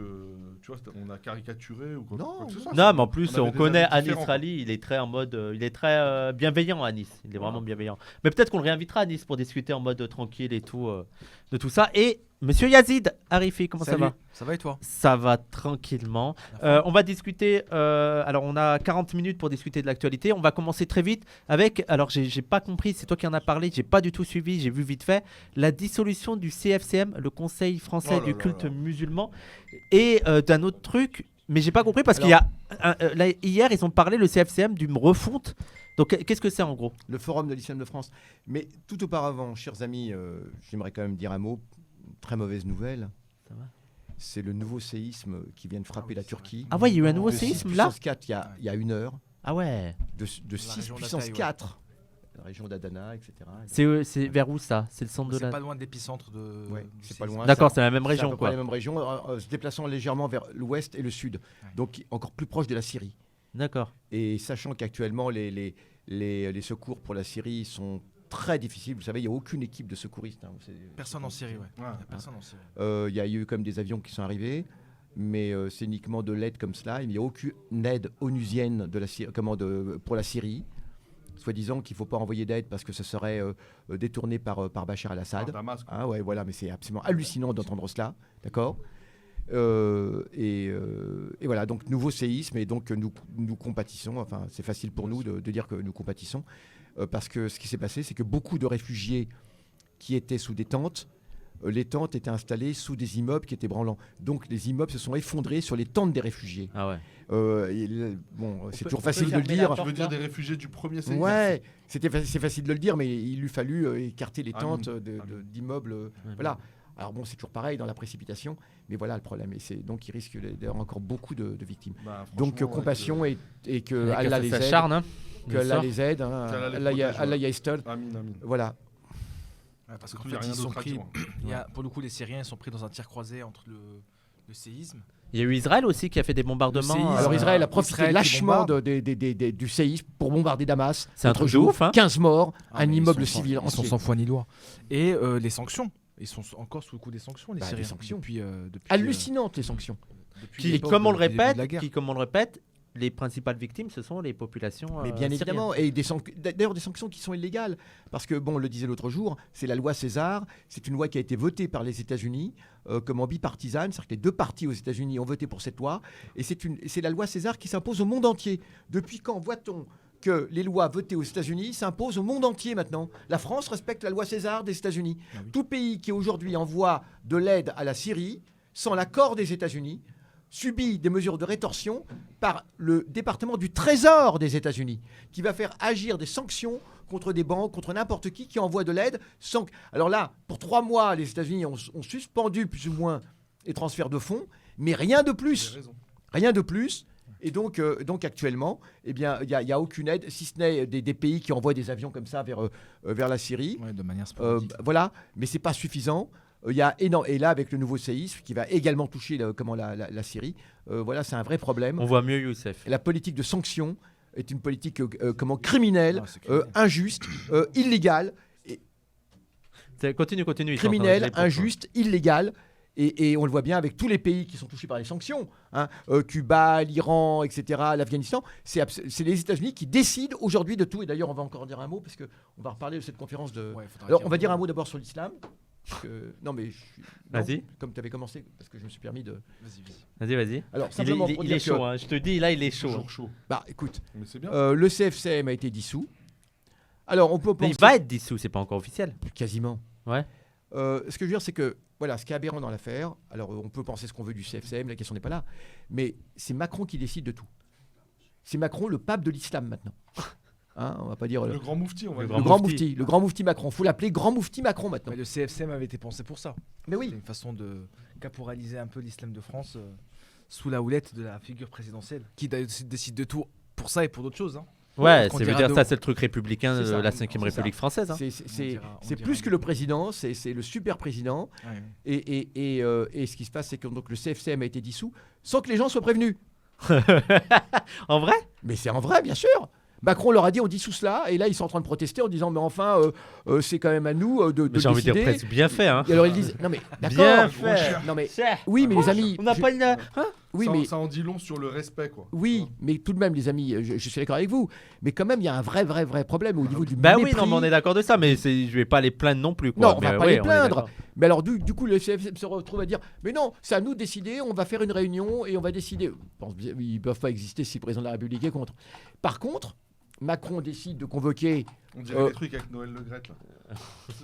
tu vois, on a caricaturé ou quoi, Non, quoi que ce soit. Non, mais en plus, avait on des connaît avis Anis différents. Rally, il est très en mode. Il est très bienveillant, Anis. Il est vraiment bienveillant. Mais peut-être qu'on le réinvitera, Anis, pour discuter en mode tranquille et tout, de tout ça. Et monsieur Yazid Arifi, comment ça va? Ça va et toi? Ça va tranquillement. On va discuter. Alors, on a 40 minutes pour discuter de l'actualité. On va commencer très vite avec. Alors, j'ai pas compris. C'est toi qui en as parlé. J'ai pas du tout suivi. J'ai vu vite fait la dissolution du CFCM, le Conseil français Oh là du là culte là. musulman, et d'un autre truc. Mais j'ai pas compris parce qu'il y a là, hier ils ont parlé le CFCM d'une refonte Donc qu'est-ce que c'est en gros? Le Forum de l'Islam de France. Mais tout auparavant, chers amis, j'aimerais quand même dire un mot. Très mauvaise nouvelle. Ça va? C'est le nouveau séisme qui vient de frapper la Turquie. Ah ouais, il y a eu un nouveau De séisme 6 là? puissance 4 il y a 1 heure. Ah ouais. De 6 région puissance d'Hatay, 4. La région d'Adana, etc. C'est vers où ça? C'est le centre de C'est la... pas loin de l'épicentre de. Ouais, du c'est pas séisme. loin. D'accord, c'est la même C'est à région peu près quoi. la même région, se déplaçant légèrement vers l'ouest et le sud. Ouais. Donc encore plus proche de la Syrie. D'accord. Et sachant qu'actuellement, les secours pour la Syrie sont très difficiles. Vous savez, il n'y a aucune équipe de secouristes. Hein. Personne en Syrie, ouais. Il y a personne en Syrie. Il y a eu comme des avions qui sont arrivés, mais c'est uniquement de l'aide comme cela. Il n'y a aucune aide onusienne pour la Syrie. Soi-disant qu'il ne faut pas envoyer d'aide parce que ce serait détourné par Bachar el-Assad. Damas, quoi. Ah ouais, voilà, mais c'est absolument hallucinant d'entendre cela, d'accord. Et voilà, donc nouveau séisme, et donc nous compatissons, enfin c'est facile pour nous de dire que nous compatissons, parce que ce qui s'est passé, c'est que beaucoup de réfugiés qui étaient sous des tentes, les tentes étaient installées sous des immeubles qui étaient branlants. Donc les immeubles se sont effondrés sur les tentes des réfugiés. Ah ouais. C'est toujours facile de le dire. Tu veux dire des réfugiés du premier séisme? Ouais, c'est facile de le dire, mais il lui fallu écarter les tentes Amin. d'immeubles. Voilà. Alors bon, c'est toujours pareil dans la précipitation, mais voilà le problème. Et donc il risque d'avoir encore beaucoup de victimes. Bah, Donc franchement, compassion et que Avec Allah ça les aide. s'acharne, hein, Que bien Allah sûr. les aide. Hein, Qu'Allah les Allah protège, Yastal. Amin, amin. Voilà. Ouais, parce Surtout, qu'en il y a fait, rien ils sont d'autre à pris. dire. Pour le coup, les Syriens ils sont pris dans un tir croisé entre le séisme. Il y a eu Israël aussi qui a fait des bombardements. séisme. Alors Israël a profité Israël qui lâchement bombarde. du séisme pour bombarder Damas. C'est un L'autre truc de jour, ouf, hein. 15 morts, Ah, un mais immeuble ils sont civil sans- Ils sont entier. sans foi ni loi. Et les sanctions. Ils sont encore sous le coup des sanctions, les Bah, des Syriens. sanctions. Depuis, Hallucinantes les sanctions. Et comme on le répète, les principales victimes, ce sont les populations. Mais bien syriennes. évidemment, et d'ailleurs des sanctions qui sont illégales, parce que bon, on le disait l'autre jour, c'est la loi César, c'est une loi qui a été votée par les États-Unis, comme en bipartisane, c'est-à-dire que les deux partis aux États-Unis ont voté pour cette loi, et c'est la loi César qui s'impose au monde entier. Depuis quand voit-on que les lois votées aux États-Unis s'imposent au monde entier maintenant? La France respecte la loi César des États-Unis. Ah oui. Tout pays qui aujourd'hui envoie de l'aide à la Syrie, sans l'accord des États-Unis, subit des mesures de rétorsion par le département du Trésor des États-Unis, qui va faire agir des sanctions contre des banques, contre n'importe qui envoie de l'aide. Alors là, pour 3 mois, les États-Unis ont suspendu plus ou moins les transferts de fonds, mais rien de plus. Rien de plus. Et donc actuellement, eh bien, il n'y a aucune aide, si ce n'est des pays qui envoient des avions comme ça vers la Syrie. Ouais, de manière sporadique. Voilà, mais c'est pas suffisant. Il y a énorme, et là avec le nouveau séisme qui va également toucher la Syrie, voilà, c'est un vrai problème. On voit mieux Youssef. La politique de sanctions est une politique criminelle, Ah, c'est criminel. injuste, illégale, Continue. criminelle, injuste, illégale. Et on le voit bien avec tous les pays qui sont touchés par les sanctions, hein, Cuba, l'Iran, etc., l'Afghanistan. C'est les États-Unis qui décident aujourd'hui de tout. Et d'ailleurs, on va encore dire un mot parce qu'on va reparler de cette conférence de. Ouais, faudra Alors, dire on va dire un un mot. mot d'abord sur l'islam. Non, mais Vas-y. Comme tu avais commencé, parce que je me suis permis de. Vas-y. Alors, simplement pour Il dire est chaud, que- hein. Je te dis, là, il est chaud. hein. Toujours chaud. Bah, écoute, Mais c'est bien. le CFCM a été dissous. Alors, on peut Mais penser il va être dissous, c'est pas encore officiel. quasiment. Ouais. Ce que je veux dire, c'est que voilà, ce qui est aberrant dans l'affaire, alors on peut penser ce qu'on veut du CFCM, la question n'est pas là, mais c'est Macron qui décide de tout. C'est Macron le pape de l'islam maintenant. Hein, on va pas dire Le grand moufti, on va Le dire. le grand grand moufti. moufti, le grand moufti Macron. Faut l'appeler grand moufti Macron maintenant. Mais le CFCM avait été pensé pour ça. Mais C'est oui. une façon de caporaliser un peu l'islam de France sous la houlette de la figure présidentielle, qui décide de tout pour ça et pour d'autres choses. Hein. Ouais, qu'on ça veut dira dire de- ça, c'est le truc républicain C'est de ça, la 5ème c'est République française. hein. On C'est dira plus que de- le président, c'est le super président. Ouais. Et ce qui se passe, c'est que donc, le CFCM a été dissous sans que les gens soient prévenus. En vrai? Mais c'est en vrai, bien sûr. Macron leur a dit on dissout cela, et là ils sont en train de protester en disant mais enfin c'est quand même à nous de Mais j'ai envie de dire décider. presque bien fait. Hein. Et alors ils disent non mais Bien d'accord. fait. Non mais Cher. oui mais les amis. On n'a pas une. Hein? Oui ça, mais ça en dit long sur le respect, quoi. oui mais tout de même les amis, je suis d'accord avec vous. Mais quand même il y a un vrai problème au niveau du Bah oui, mépris. non, mais on est d'accord de ça, mais je vais pas les plaindre non plus. Quoi. Non, on va Mais pas ouais, les on est plaindre. d'accord. Mais alors du coup le CFCM se retrouve à dire mais non c'est à nous de décider, on va faire une réunion et on va décider. Ils peuvent pas exister si le président de la République est contre. Par contre Macron décide de convoquer. On dirait les trucs avec Noël Le Graët, là.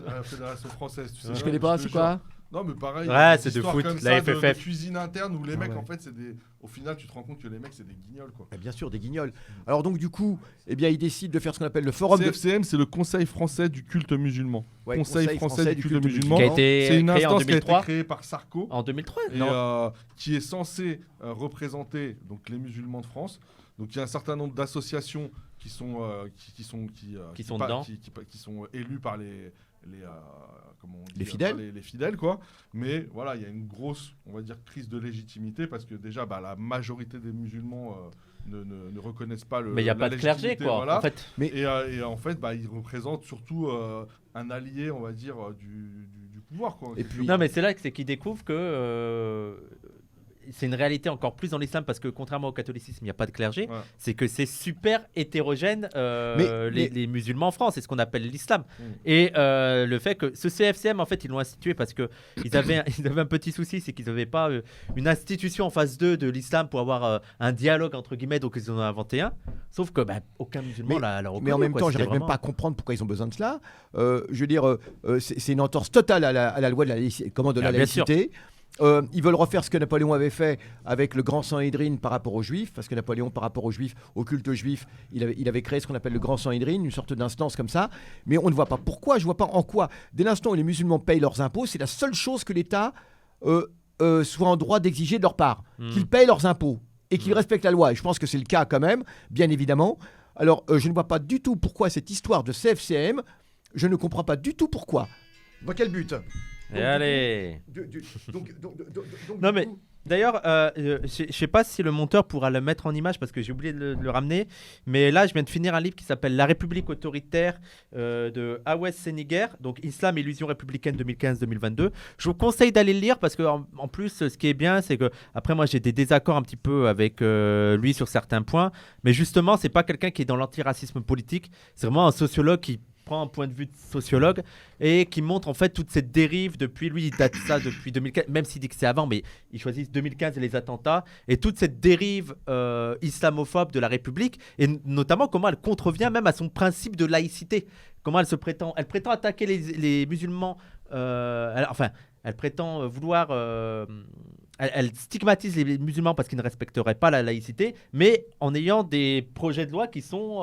La Fédération française, tu sais. Je connais pas, c'est quoi? Non, mais pareil. Ouais, c'est de histoires foot, comme la ça, de FFF. cuisine interne où les mecs, ouais. en fait, c'est des. Au final, tu te rends compte que les mecs, c'est des guignols, quoi. Bien sûr, des guignols. Alors donc du coup, eh bien, il décide de faire ce qu'on appelle le forum. CFCM, c'est le Conseil français du culte musulman. Ouais, Conseil français du culte musulman. Qui a été C'est une créé en instance qui a été 2003. créée par Sarko. En 2003 Et, non. qui est censé représenter donc les musulmans de France. Donc il y a un certain nombre d'associations qui sont dedans. qui sont élues par les comment on dit, Les fidèles. les fidèles, quoi. Mais voilà, il y a une grosse, on va dire, crise de légitimité parce que déjà la majorité des musulmans ne reconnaissent pas le. Mais il n'y a pas de clergé, légitimité, quoi. voilà. En fait, Et en fait, ils représentent surtout un allié, on va dire, du pouvoir, quoi. Et puis- non, mais c'est là que c'est qu'ils découvrent que c'est une réalité encore plus dans l'islam parce que contrairement au catholicisme, il n'y a pas de clergé. Ouais. C'est que c'est super hétérogène Mais- les musulmans en France. C'est ce qu'on appelle l'islam. Mm. Et le fait que ce CFCM, en fait, ils l'ont institué parce que ils avaient un petit souci, c'est qu'ils n'avaient pas une institution en phase 2 de l'islam pour avoir un dialogue entre guillemets. Donc ils en ont inventé un. Sauf que aucun musulman l'a reconnu. Mais en même temps, j'arrive même pas à comprendre pourquoi ils ont besoin de cela. Je veux dire, c'est une entorse totale à la loi de la laïcité. Ils veulent refaire ce que Napoléon avait fait avec le grand Sanhédrin par rapport aux Juifs, parce que Napoléon, par rapport aux Juifs, au culte juif, il avait créé ce qu'on appelle le grand Sanhédrin, une sorte d'instance comme ça. Mais on ne voit pas pourquoi, je ne vois pas en quoi. Dès l'instant où les musulmans payent leurs impôts, c'est la seule chose que l'État soit en droit d'exiger de leur part, qu'ils payent leurs impôts et qu'ils respectent la loi. Et je pense que c'est le cas quand même, bien évidemment. Alors, je ne vois pas du tout pourquoi cette histoire de CFCM, je ne comprends pas du tout pourquoi. Dans quel but? Et allez. Non mais d'ailleurs, je sais pas si le monteur pourra le mettre en image parce que j'ai oublié de le ramener. Mais là, je viens de finir un livre qui s'appelle La République autoritaire de Awes Seniguer, donc Islam et illusion républicaine 2015-2022. Je vous conseille d'aller le lire parce que en plus, ce qui est bien, c'est que après moi j'ai des désaccords un petit peu avec lui sur certains points, mais justement, c'est pas quelqu'un qui est dans l'antiracisme politique. C'est vraiment un sociologue qui prend un point de vue de sociologue et qui montre en fait toute cette dérive depuis, lui il date ça depuis 2015, même s'il dit que c'est avant, mais il choisit 2015 et les attentats et toute cette dérive islamophobe de la République et notamment comment elle contrevient même à son principe de laïcité, comment elle prétend attaquer les musulmans, elle prétend vouloir elle stigmatise les musulmans parce qu'ils ne respecteraient pas la laïcité, mais en ayant des projets de loi qui sont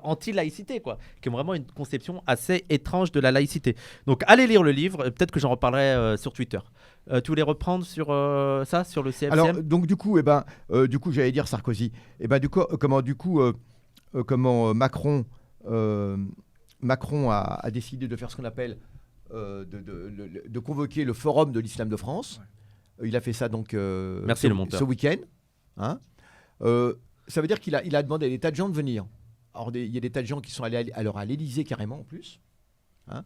anti-laïcité, quoi, qui ont vraiment une conception assez étrange de la laïcité. Donc allez lire le livre, peut-être que j'en reparlerai sur Twitter. Tu voulais reprendre sur ça, sur le CFCM? Alors, donc du coup, j'allais dire Sarkozy. Comment Macron a décidé de faire ce qu'on appelle de convoquer le Forum de l'Islam de France. Ouais. Il a fait ça donc Merci, le monteur. ce week-end. Hein, ça veut dire qu'il a demandé à des tas de gens de venir. Alors, il y a des tas de gens qui sont allés à l'Élysée carrément en plus. Hein,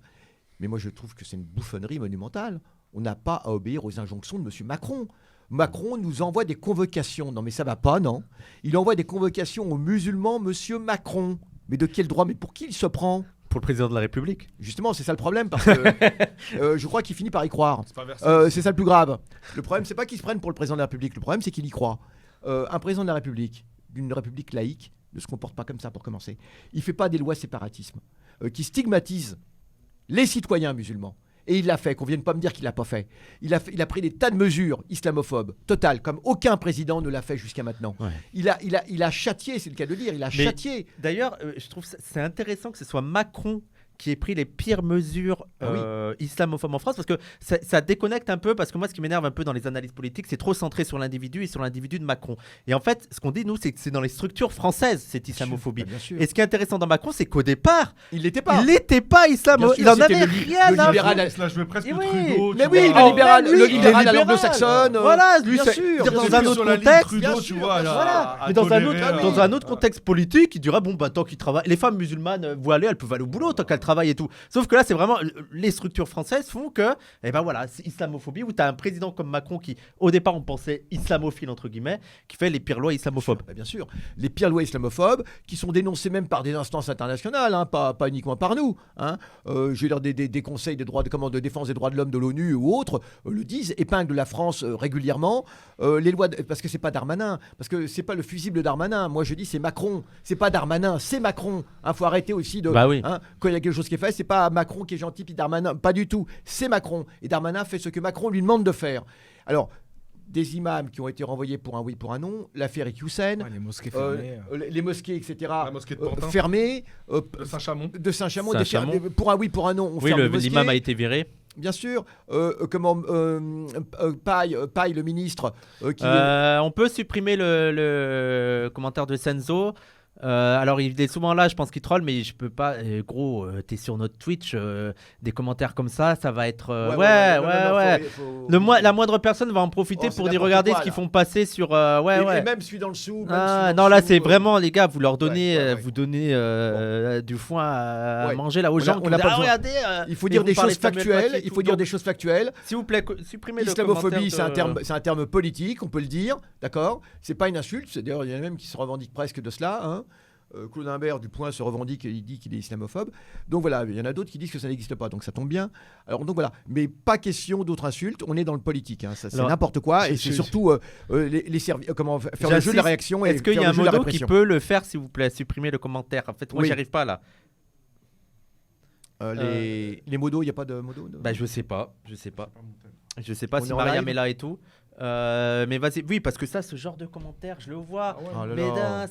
mais moi, je trouve que c'est une bouffonnerie monumentale. On n'a pas à obéir aux injonctions de M. Macron. Macron nous envoie des convocations. Non, mais ça va pas, non? Il envoie des convocations aux musulmans, M. Macron. Mais de quel droit? Mais pour qui il se prend? Pour le président de la République. Justement, c'est ça le problème, parce que je crois qu'il finit par y croire. C'est ça le plus grave. Le problème, c'est pas qu'il se prenne pour le président de la République. Le problème, c'est qu'il y croit. Un président de la République, d'une République laïque, ne se comporte pas comme ça pour commencer. Il fait pas des lois séparatisme qui stigmatisent les citoyens musulmans. Et il l'a fait, qu'on ne vienne pas me dire qu'il ne l'a pas fait. Il a pris des tas de mesures islamophobes, totales, comme aucun président ne l'a fait jusqu'à maintenant. Ouais. Il a châtié, c'est le cas de dire, châtié. D'ailleurs, je trouve c'est intéressant que ce soit Macron qui ait pris les pires mesures islamophobes en France, parce que ça déconnecte un peu, parce que moi, ce qui m'énerve un peu dans les analyses politiques, c'est trop centré sur l'individu et sur l'individu de Macron. Et en fait, ce qu'on dit, nous, c'est que c'est dans les structures françaises, cette islamophobie. Bien sûr. Et ce qui est intéressant dans Macron, c'est qu'au départ, il n'était pas islamophobe. Il en avait rien à libéral. Là, je veux presque Trudeau. Mais oui, le libéral à l'anglo-saxonne. Voilà, bien sûr. Dans un autre contexte, mais dans un autre contexte politique, il dirait bon, tant qu'il travaille, les femmes musulmanes voilées, elles peuvent aller au boulot tant qu'elles travaillent travail et tout. Sauf que là, c'est vraiment les structures françaises font que, eh ben voilà, c'est islamophobie où tu as un président comme Macron qui, au départ, on pensait islamophile entre guillemets, qui fait les pires lois islamophobes. Bien sûr, les pires lois islamophobes qui sont dénoncées même par des instances internationales, hein, pas uniquement par nous. Hein. Je veux dire, des conseils de défense des droits de l'homme de l'ONU ou autres le disent, épinglent la France régulièrement. Les lois, parce que c'est pas Darmanin, parce que c'est pas le fusible Darmanin. Moi, je dis c'est Macron, c'est pas Darmanin, c'est Macron. Faut arrêter aussi de. Bah oui. Quand il y a quelque chose qui est fait, c'est pas Macron qui est gentil puis Darmanin, pas du tout. C'est Macron et Darmanin fait ce que Macron lui demande de faire. Alors. Des imams qui ont été renvoyés pour un oui, pour un non, l'affaire Iqiyoussen, les mosquées fermées, les mosquées, etc. La mosquée de Pantin. Fermées, De Saint-Chamond. Pour un oui, pour un non, on oui, ferme les mosquées. l'imam a été viré. Bien sûr, Paille, le ministre. On peut supprimer le commentaire de Senzo. Alors il est souvent là, je pense qu'il troll, mais je peux pas. Gros, t'es sur notre Twitch, des commentaires comme ça va être. La moindre personne va en profiter pour dire regarder ce qu'ils font passer sur. Et même celui dans le sous. Non, là c'est vraiment les gars, vous leur donnez, vous donnez du foin à manger là aux gens. Regardez. Il faut dire des choses factuelles. Il faut dire des choses factuelles. S'il vous plaît, supprimez le Islamophobie, c'est un terme politique, on peut le dire, d'accord. C'est pas une insulte. C'est d'ailleurs il y en a même qui se revendiquent presque de cela. Hein. Claude Imbert du Point se revendique et il dit qu'il est islamophobe. Donc voilà, il y en a d'autres qui disent que ça n'existe pas, donc ça tombe bien. Alors donc voilà, mais pas question d'autres insultes, on est dans le politique, hein. Ça, c'est n'importe quoi et c'est surtout comment faire le jeu de la réaction. Est-ce qu'il y a un modo qui peut le faire, s'il vous plaît, supprimer le commentaire? En fait, moi j'y arrive pas là. Les modos, il n'y a pas de modos je sais pas. Je sais pas si Mariam est là et tout. Mais vas-y, oui, parce que ça, ce genre de commentaires, je le vois.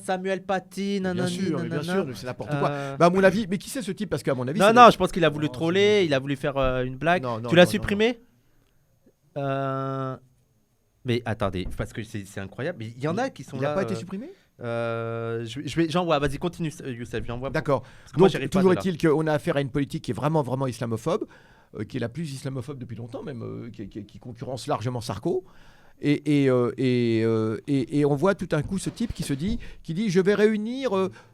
Samuel Paty, bien sûr, c'est n'importe quoi. À mon avis, mais qui c'est ce type? Parce qu'à mon avis, je pense qu'il a voulu troller, il a voulu faire une blague. Tu l'as supprimé? Mais attendez, parce que c'est incroyable. Mais il y en a qui sont là. Il n'a pas été supprimé? J'envoie, vas-y, continue, Youssef, j'envoie. D'accord. Donc, toujours est-il qu'on a affaire à une politique qui est vraiment, vraiment islamophobe, qui est la plus islamophobe depuis longtemps, même, qui concurrence largement Sarko. Et on voit tout d'un coup ce type qui dit je vais réunir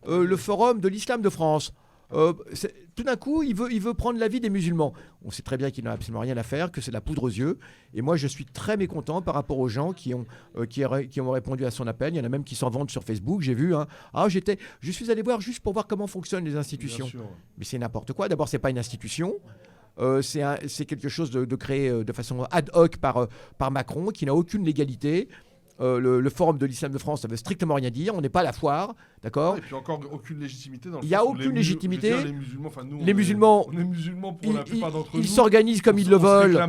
le forum de l'islam de France. Tout d'un coup, il veut prendre l'avis des musulmans. On sait très bien qu'il n'a absolument rien à faire, que c'est de la poudre aux yeux. Et moi, je suis très mécontent par rapport aux gens qui ont répondu à son appel. Il y en a même qui s'en vantent sur Facebook. J'ai vu. Je suis allé voir juste pour voir comment fonctionnent les institutions. Mais c'est n'importe quoi. D'abord, c'est pas une institution. C'est quelque chose de créé de façon ad hoc par Macron, qui n'a aucune légalité. Le Forum de l'Islam de France, ça veut strictement rien dire. On n'est pas à la foire, d'accord. Et puis encore aucune légitimité. Il n'y a aucune légitimité. Les musulmans, on est musulmans pour la plupart d'entre nous. Ils s'organisent comme ils le veulent.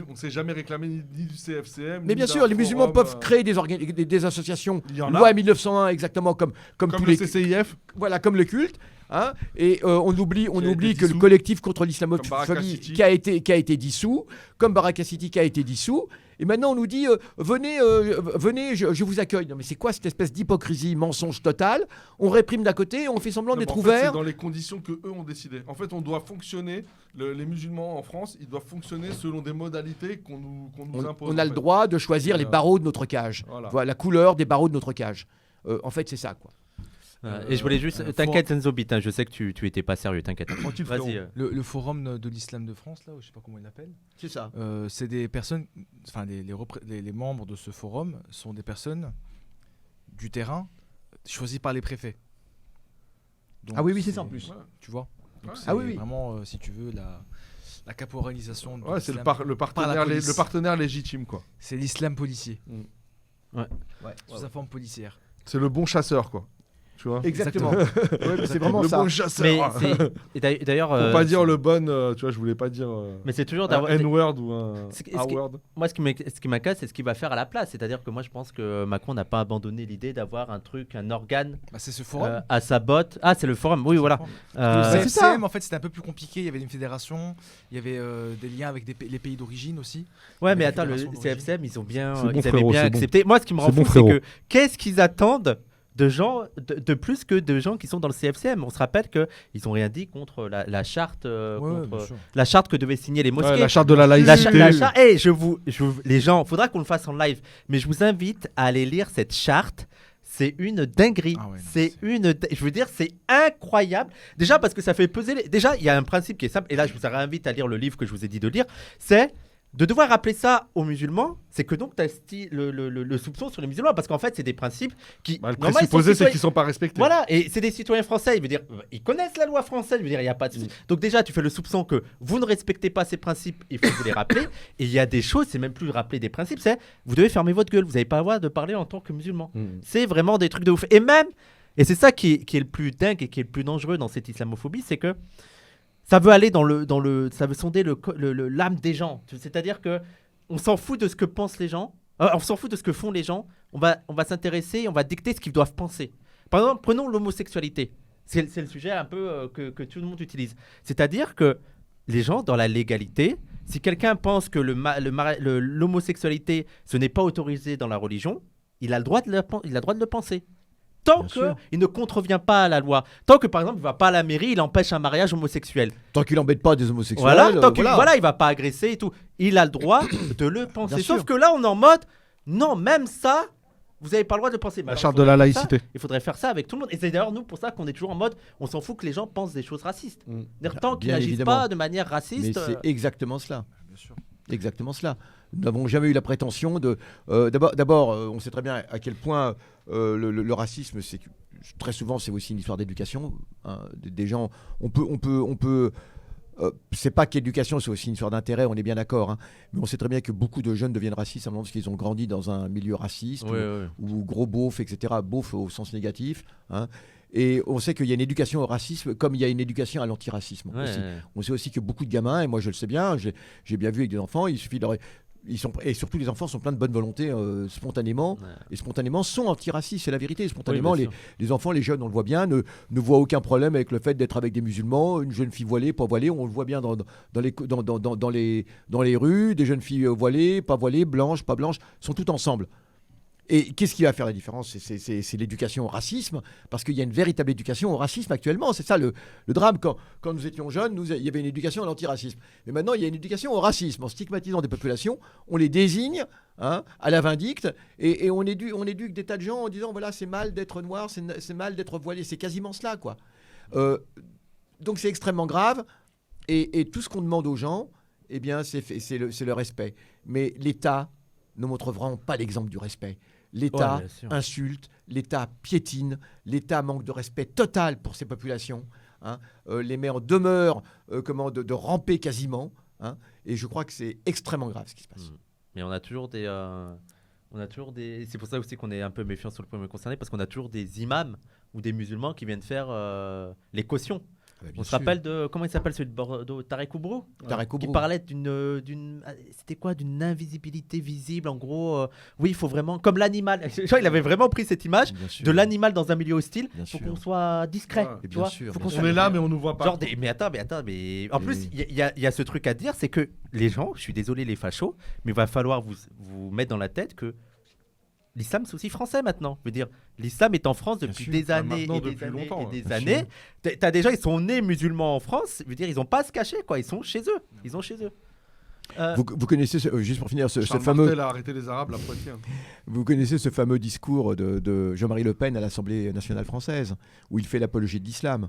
On ne s'est jamais réclamé ni du CFCM. Mais bien sûr, les musulmans peuvent créer des associations. Loi 1901, exactement comme tous le les CCIF. Voilà, comme le culte. Hein, et on oublie que le collectif contre l'islamophobie qui a été dissous, comme Baraka City qui a été dissous, et maintenant on nous dit venez, je vous accueille. Non mais c'est quoi cette espèce d'hypocrisie, mensonge total? On réprime d'un côté, on fait semblant d'être ouvert. C'est dans les conditions que eux ont décidé. En fait, on doit fonctionner. Les musulmans en France, ils doivent fonctionner selon des modalités qu'on nous impose. On a le droit de choisir les barreaux de notre cage. Voilà, la couleur des barreaux de notre cage. En fait, c'est ça, quoi. Et je voulais juste, t'inquiète Enzo Bit, je sais que tu étais pas sérieux, t'inquiète. Vas-y. Le forum de l'islam de France, là, je sais pas comment il l'appelle. C'est ça. C'est des personnes, enfin les membres de ce forum sont des personnes du terrain choisies par les préfets. Donc, oui, c'est ça en plus. Tu vois. Donc c'est vraiment, si tu veux, la caporalisation. C'est le partenaire légitime, quoi. C'est l'islam policier. Sous sa forme policière. C'est le bon chasseur, quoi. Tu vois. Exactement. C'est vraiment le ça. Bon chasseur. Et d'ailleurs, faut pas dire le bon. Tu vois, je voulais pas dire. Mais c'est toujours un N-word ou un A-word. Moi, ce qui m'inquiète, c'est ce qu'il va faire à la place. C'est-à-dire que moi, je pense que Macron n'a pas abandonné l'idée d'avoir un organe. C'est ce forum. À sa botte. Ah, c'est le forum. Oui, voilà. Le CFCM, en fait, c'était un peu plus compliqué. Il y avait une fédération. Il y avait des liens avec les pays d'origine aussi. Ouais, mais attends, le CFCM, ils avaient bien accepté. Moi, ce qui me rend fou, c'est que qu'est-ce qu'ils attendent de gens, de plus que de gens qui sont dans le CFCM. On se rappelle qu'ils n'ont rien dit contre la charte, la charte que devaient signer les mosquées. La charte de la laïcité. Les gens, il faudra qu'on le fasse en live, mais je vous invite à aller lire cette charte. c'est une dinguerie. Ah ouais, non, Je veux dire, c'est incroyable. Déjà parce que ça fait peser. Déjà, il y a un principe qui est simple. Et là, je vous réinvite à lire le livre que je vous ai dit de lire. C'est de devoir rappeler ça aux musulmans. C'est que donc tu as le soupçon sur les musulmans. Parce qu'en fait, c'est des principes qui. Le présupposé, c'est qu'ils ne sont pas respectés. Voilà, et c'est des citoyens français. Il veut dire, ils connaissent la loi française. Il veut dire, il n'y a pas de souci. Donc déjà, tu fais le soupçon que vous ne respectez pas ces principes. Il faut vous les rappeler. Et il y a des choses, c'est même plus rappeler des principes. C'est vous devez fermer votre gueule. Vous n'avez pas le droit de parler en tant que musulman. C'est vraiment des trucs de ouf. Et même, et c'est ça qui est le plus dingue et qui est le plus dangereux dans cette islamophobie, c'est que ça veut aller ça veut sonder l'âme des gens. C'est-à-dire que on s'en fout de ce que pensent les gens. On s'en fout de ce que font les gens. On va s'intéresser, on va dicter ce qu'ils doivent penser. Par exemple, prenons l'homosexualité. C'est le sujet un peu que tout le monde utilise. C'est-à-dire que les gens, dans la légalité, si quelqu'un pense que l'homosexualité, ce n'est pas autorisé dans la religion, il a le droit de le penser. Tant qu'il ne contrevient pas à la loi. Tant que, par exemple, il ne va pas à la mairie, il empêche un mariage homosexuel. Tant qu'il n'embête pas des homosexuels. Voilà, tant qu'il ne va pas agresser et tout. Il a le droit de le penser. Sauf que là, on est en mode, non, même ça, vous n'avez pas le droit de penser. La charte de la laïcité. Il faudrait faire ça avec tout le monde. Et c'est d'ailleurs nous pour ça qu'on est toujours en mode, on s'en fout que les gens pensent des choses racistes. Tant qu'ils n'agissent pas de manière raciste. Mais c'est exactement cela. Bien sûr. Exactement cela. Nous n'avons jamais eu la prétention de... D'abord, on sait très bien à quel point le racisme, très souvent, c'est aussi une histoire d'éducation. Hein, des gens... On peut c'est pas qu'éducation, c'est aussi une histoire d'intérêt, on est bien d'accord. Hein, mais on sait très bien que beaucoup de jeunes deviennent racistes simplement parce qu'ils ont grandi dans un milieu raciste ou gros beauf, etc. Beauf au sens négatif. Hein. Et on sait qu'il y a une éducation au racisme comme il y a une éducation à l'antiracisme aussi. On sait aussi que beaucoup de gamins, et moi je le sais bien, j'ai bien vu avec des enfants, il suffit de leur... et surtout les enfants sont pleins de bonne volonté spontanément, et spontanément sont antiracistes, c'est la vérité. Spontanément, les enfants, les jeunes, on le voit bien, ne voient aucun problème avec le fait d'être avec des musulmans, une jeune fille voilée, pas voilée, on le voit bien dans les rues, des jeunes filles voilées, pas voilées, blanches, pas blanches, sont toutes ensemble. Et qu'est-ce qui va faire la différence ? C'est l'éducation au racisme, parce qu'il y a une véritable éducation au racisme actuellement. C'est ça le drame. Quand nous étions jeunes, il y avait une éducation à l'antiracisme. Mais maintenant, il y a une éducation au racisme. En stigmatisant des populations, on les désigne à la vindicte, et on éduque des tas de gens en disant, voilà, c'est mal d'être noir, c'est mal d'être voilé. C'est quasiment cela, quoi. Donc c'est extrêmement grave, et tout ce qu'on demande aux gens, eh bien, c'est le respect. Mais l'État ne montre vraiment pas l'exemple du respect. L'État insulte, l'État piétine, l'État manque de respect total pour ces populations. Hein. Les maires demeurent de ramper quasiment. Hein. Et je crois que c'est extrêmement grave ce qui se passe. Mais on a toujours des... C'est pour ça aussi qu'on est un peu méfiant sur le problème concerné, parce qu'on a toujours des imams ou des musulmans qui viennent faire les cautions. On se rappelle de... Comment il s'appelle celui de Bordeaux ? Tarek Oubrou ? Qui parlait d'une c'était quoi ? D'une invisibilité visible, en gros. Oui, il faut vraiment... Comme l'animal. Il avait vraiment pris cette image de l'animal dans un milieu hostile. Il faut qu'on soit discret. Tu vois, on est là, mais on nous voit pas. Genre mais attends. En plus, il y a ce truc à dire, c'est que les gens, je suis désolé les fachos, mais il va falloir vous mettre dans la tête que l'islam, c'est aussi français maintenant. Je veux dire, l'islam est en France depuis des années et des années. T'as des gens, ils sont nés musulmans en France. Je veux dire, ils n'ont pas à se cacher, quoi. Ils sont chez eux. Vous connaissez, juste pour finir, ce fameux... Martel a arrêté les Arabes, la Poitiers. Vous connaissez ce fameux discours de Jean-Marie Le Pen à l'Assemblée nationale française, où il fait l'apologie de l'islam.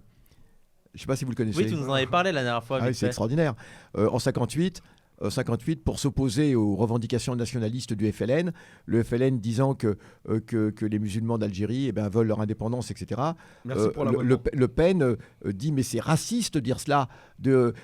Je ne sais pas si vous le connaissez. Oui, tu nous en avais parlé la dernière fois. C'est extraordinaire. En 58, pour s'opposer aux revendications nationalistes du FLN, le FLN disant que les musulmans d'Algérie veulent leur indépendance, etc. Merci pour l'abonnement. Le Pen dit mais c'est raciste de dire cela,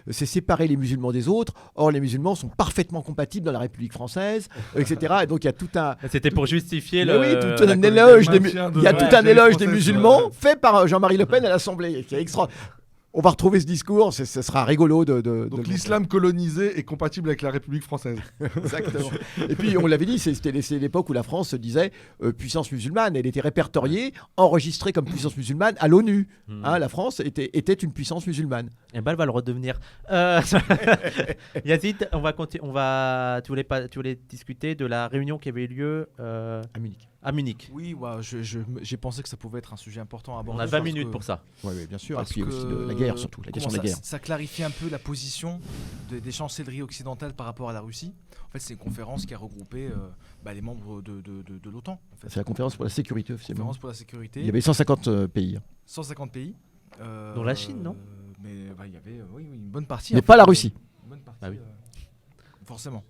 c'est séparer les musulmans des autres. Or les musulmans sont parfaitement compatibles dans la République française, etc. Et donc il y a tout un... C'était pour justifier il y a tout un éloge des musulmans fait par Jean-Marie Le Pen à l'Assemblée, qui est extraordinaire. On va retrouver ce discours, ce sera rigolo Donc l'islam colonisé est compatible avec la République française. Exactement. Et puis on l'avait dit, c'était l'époque où la France se disait puissance musulmane. Elle était répertoriée, enregistrée comme puissance musulmane à l'ONU. Hein, la France était une puissance musulmane. Et elle va le redevenir. Yazid, tu voulais discuter de la réunion qui avait eu lieu à Munich. à Munich. Oui, j'ai pensé que ça pouvait être un sujet important à aborder. On a 20 minutes pour ça. Oui, bien sûr. Et Parce puis aussi que la guerre, surtout, la question de la guerre. Ça clarifie un peu la position des chancelleries occidentales par rapport à la Russie. En fait, c'est une conférence qui a regroupé les membres de l'OTAN. En fait. C'est la conférence pour la sécurité, officiellement. Conférence pour la sécurité. Il y avait 150 pays. 150 pays. Dont la Chine, non? Mais il y avait une bonne partie. Mais pas la Russie. Une bonne partie, Ah oui. Forcément.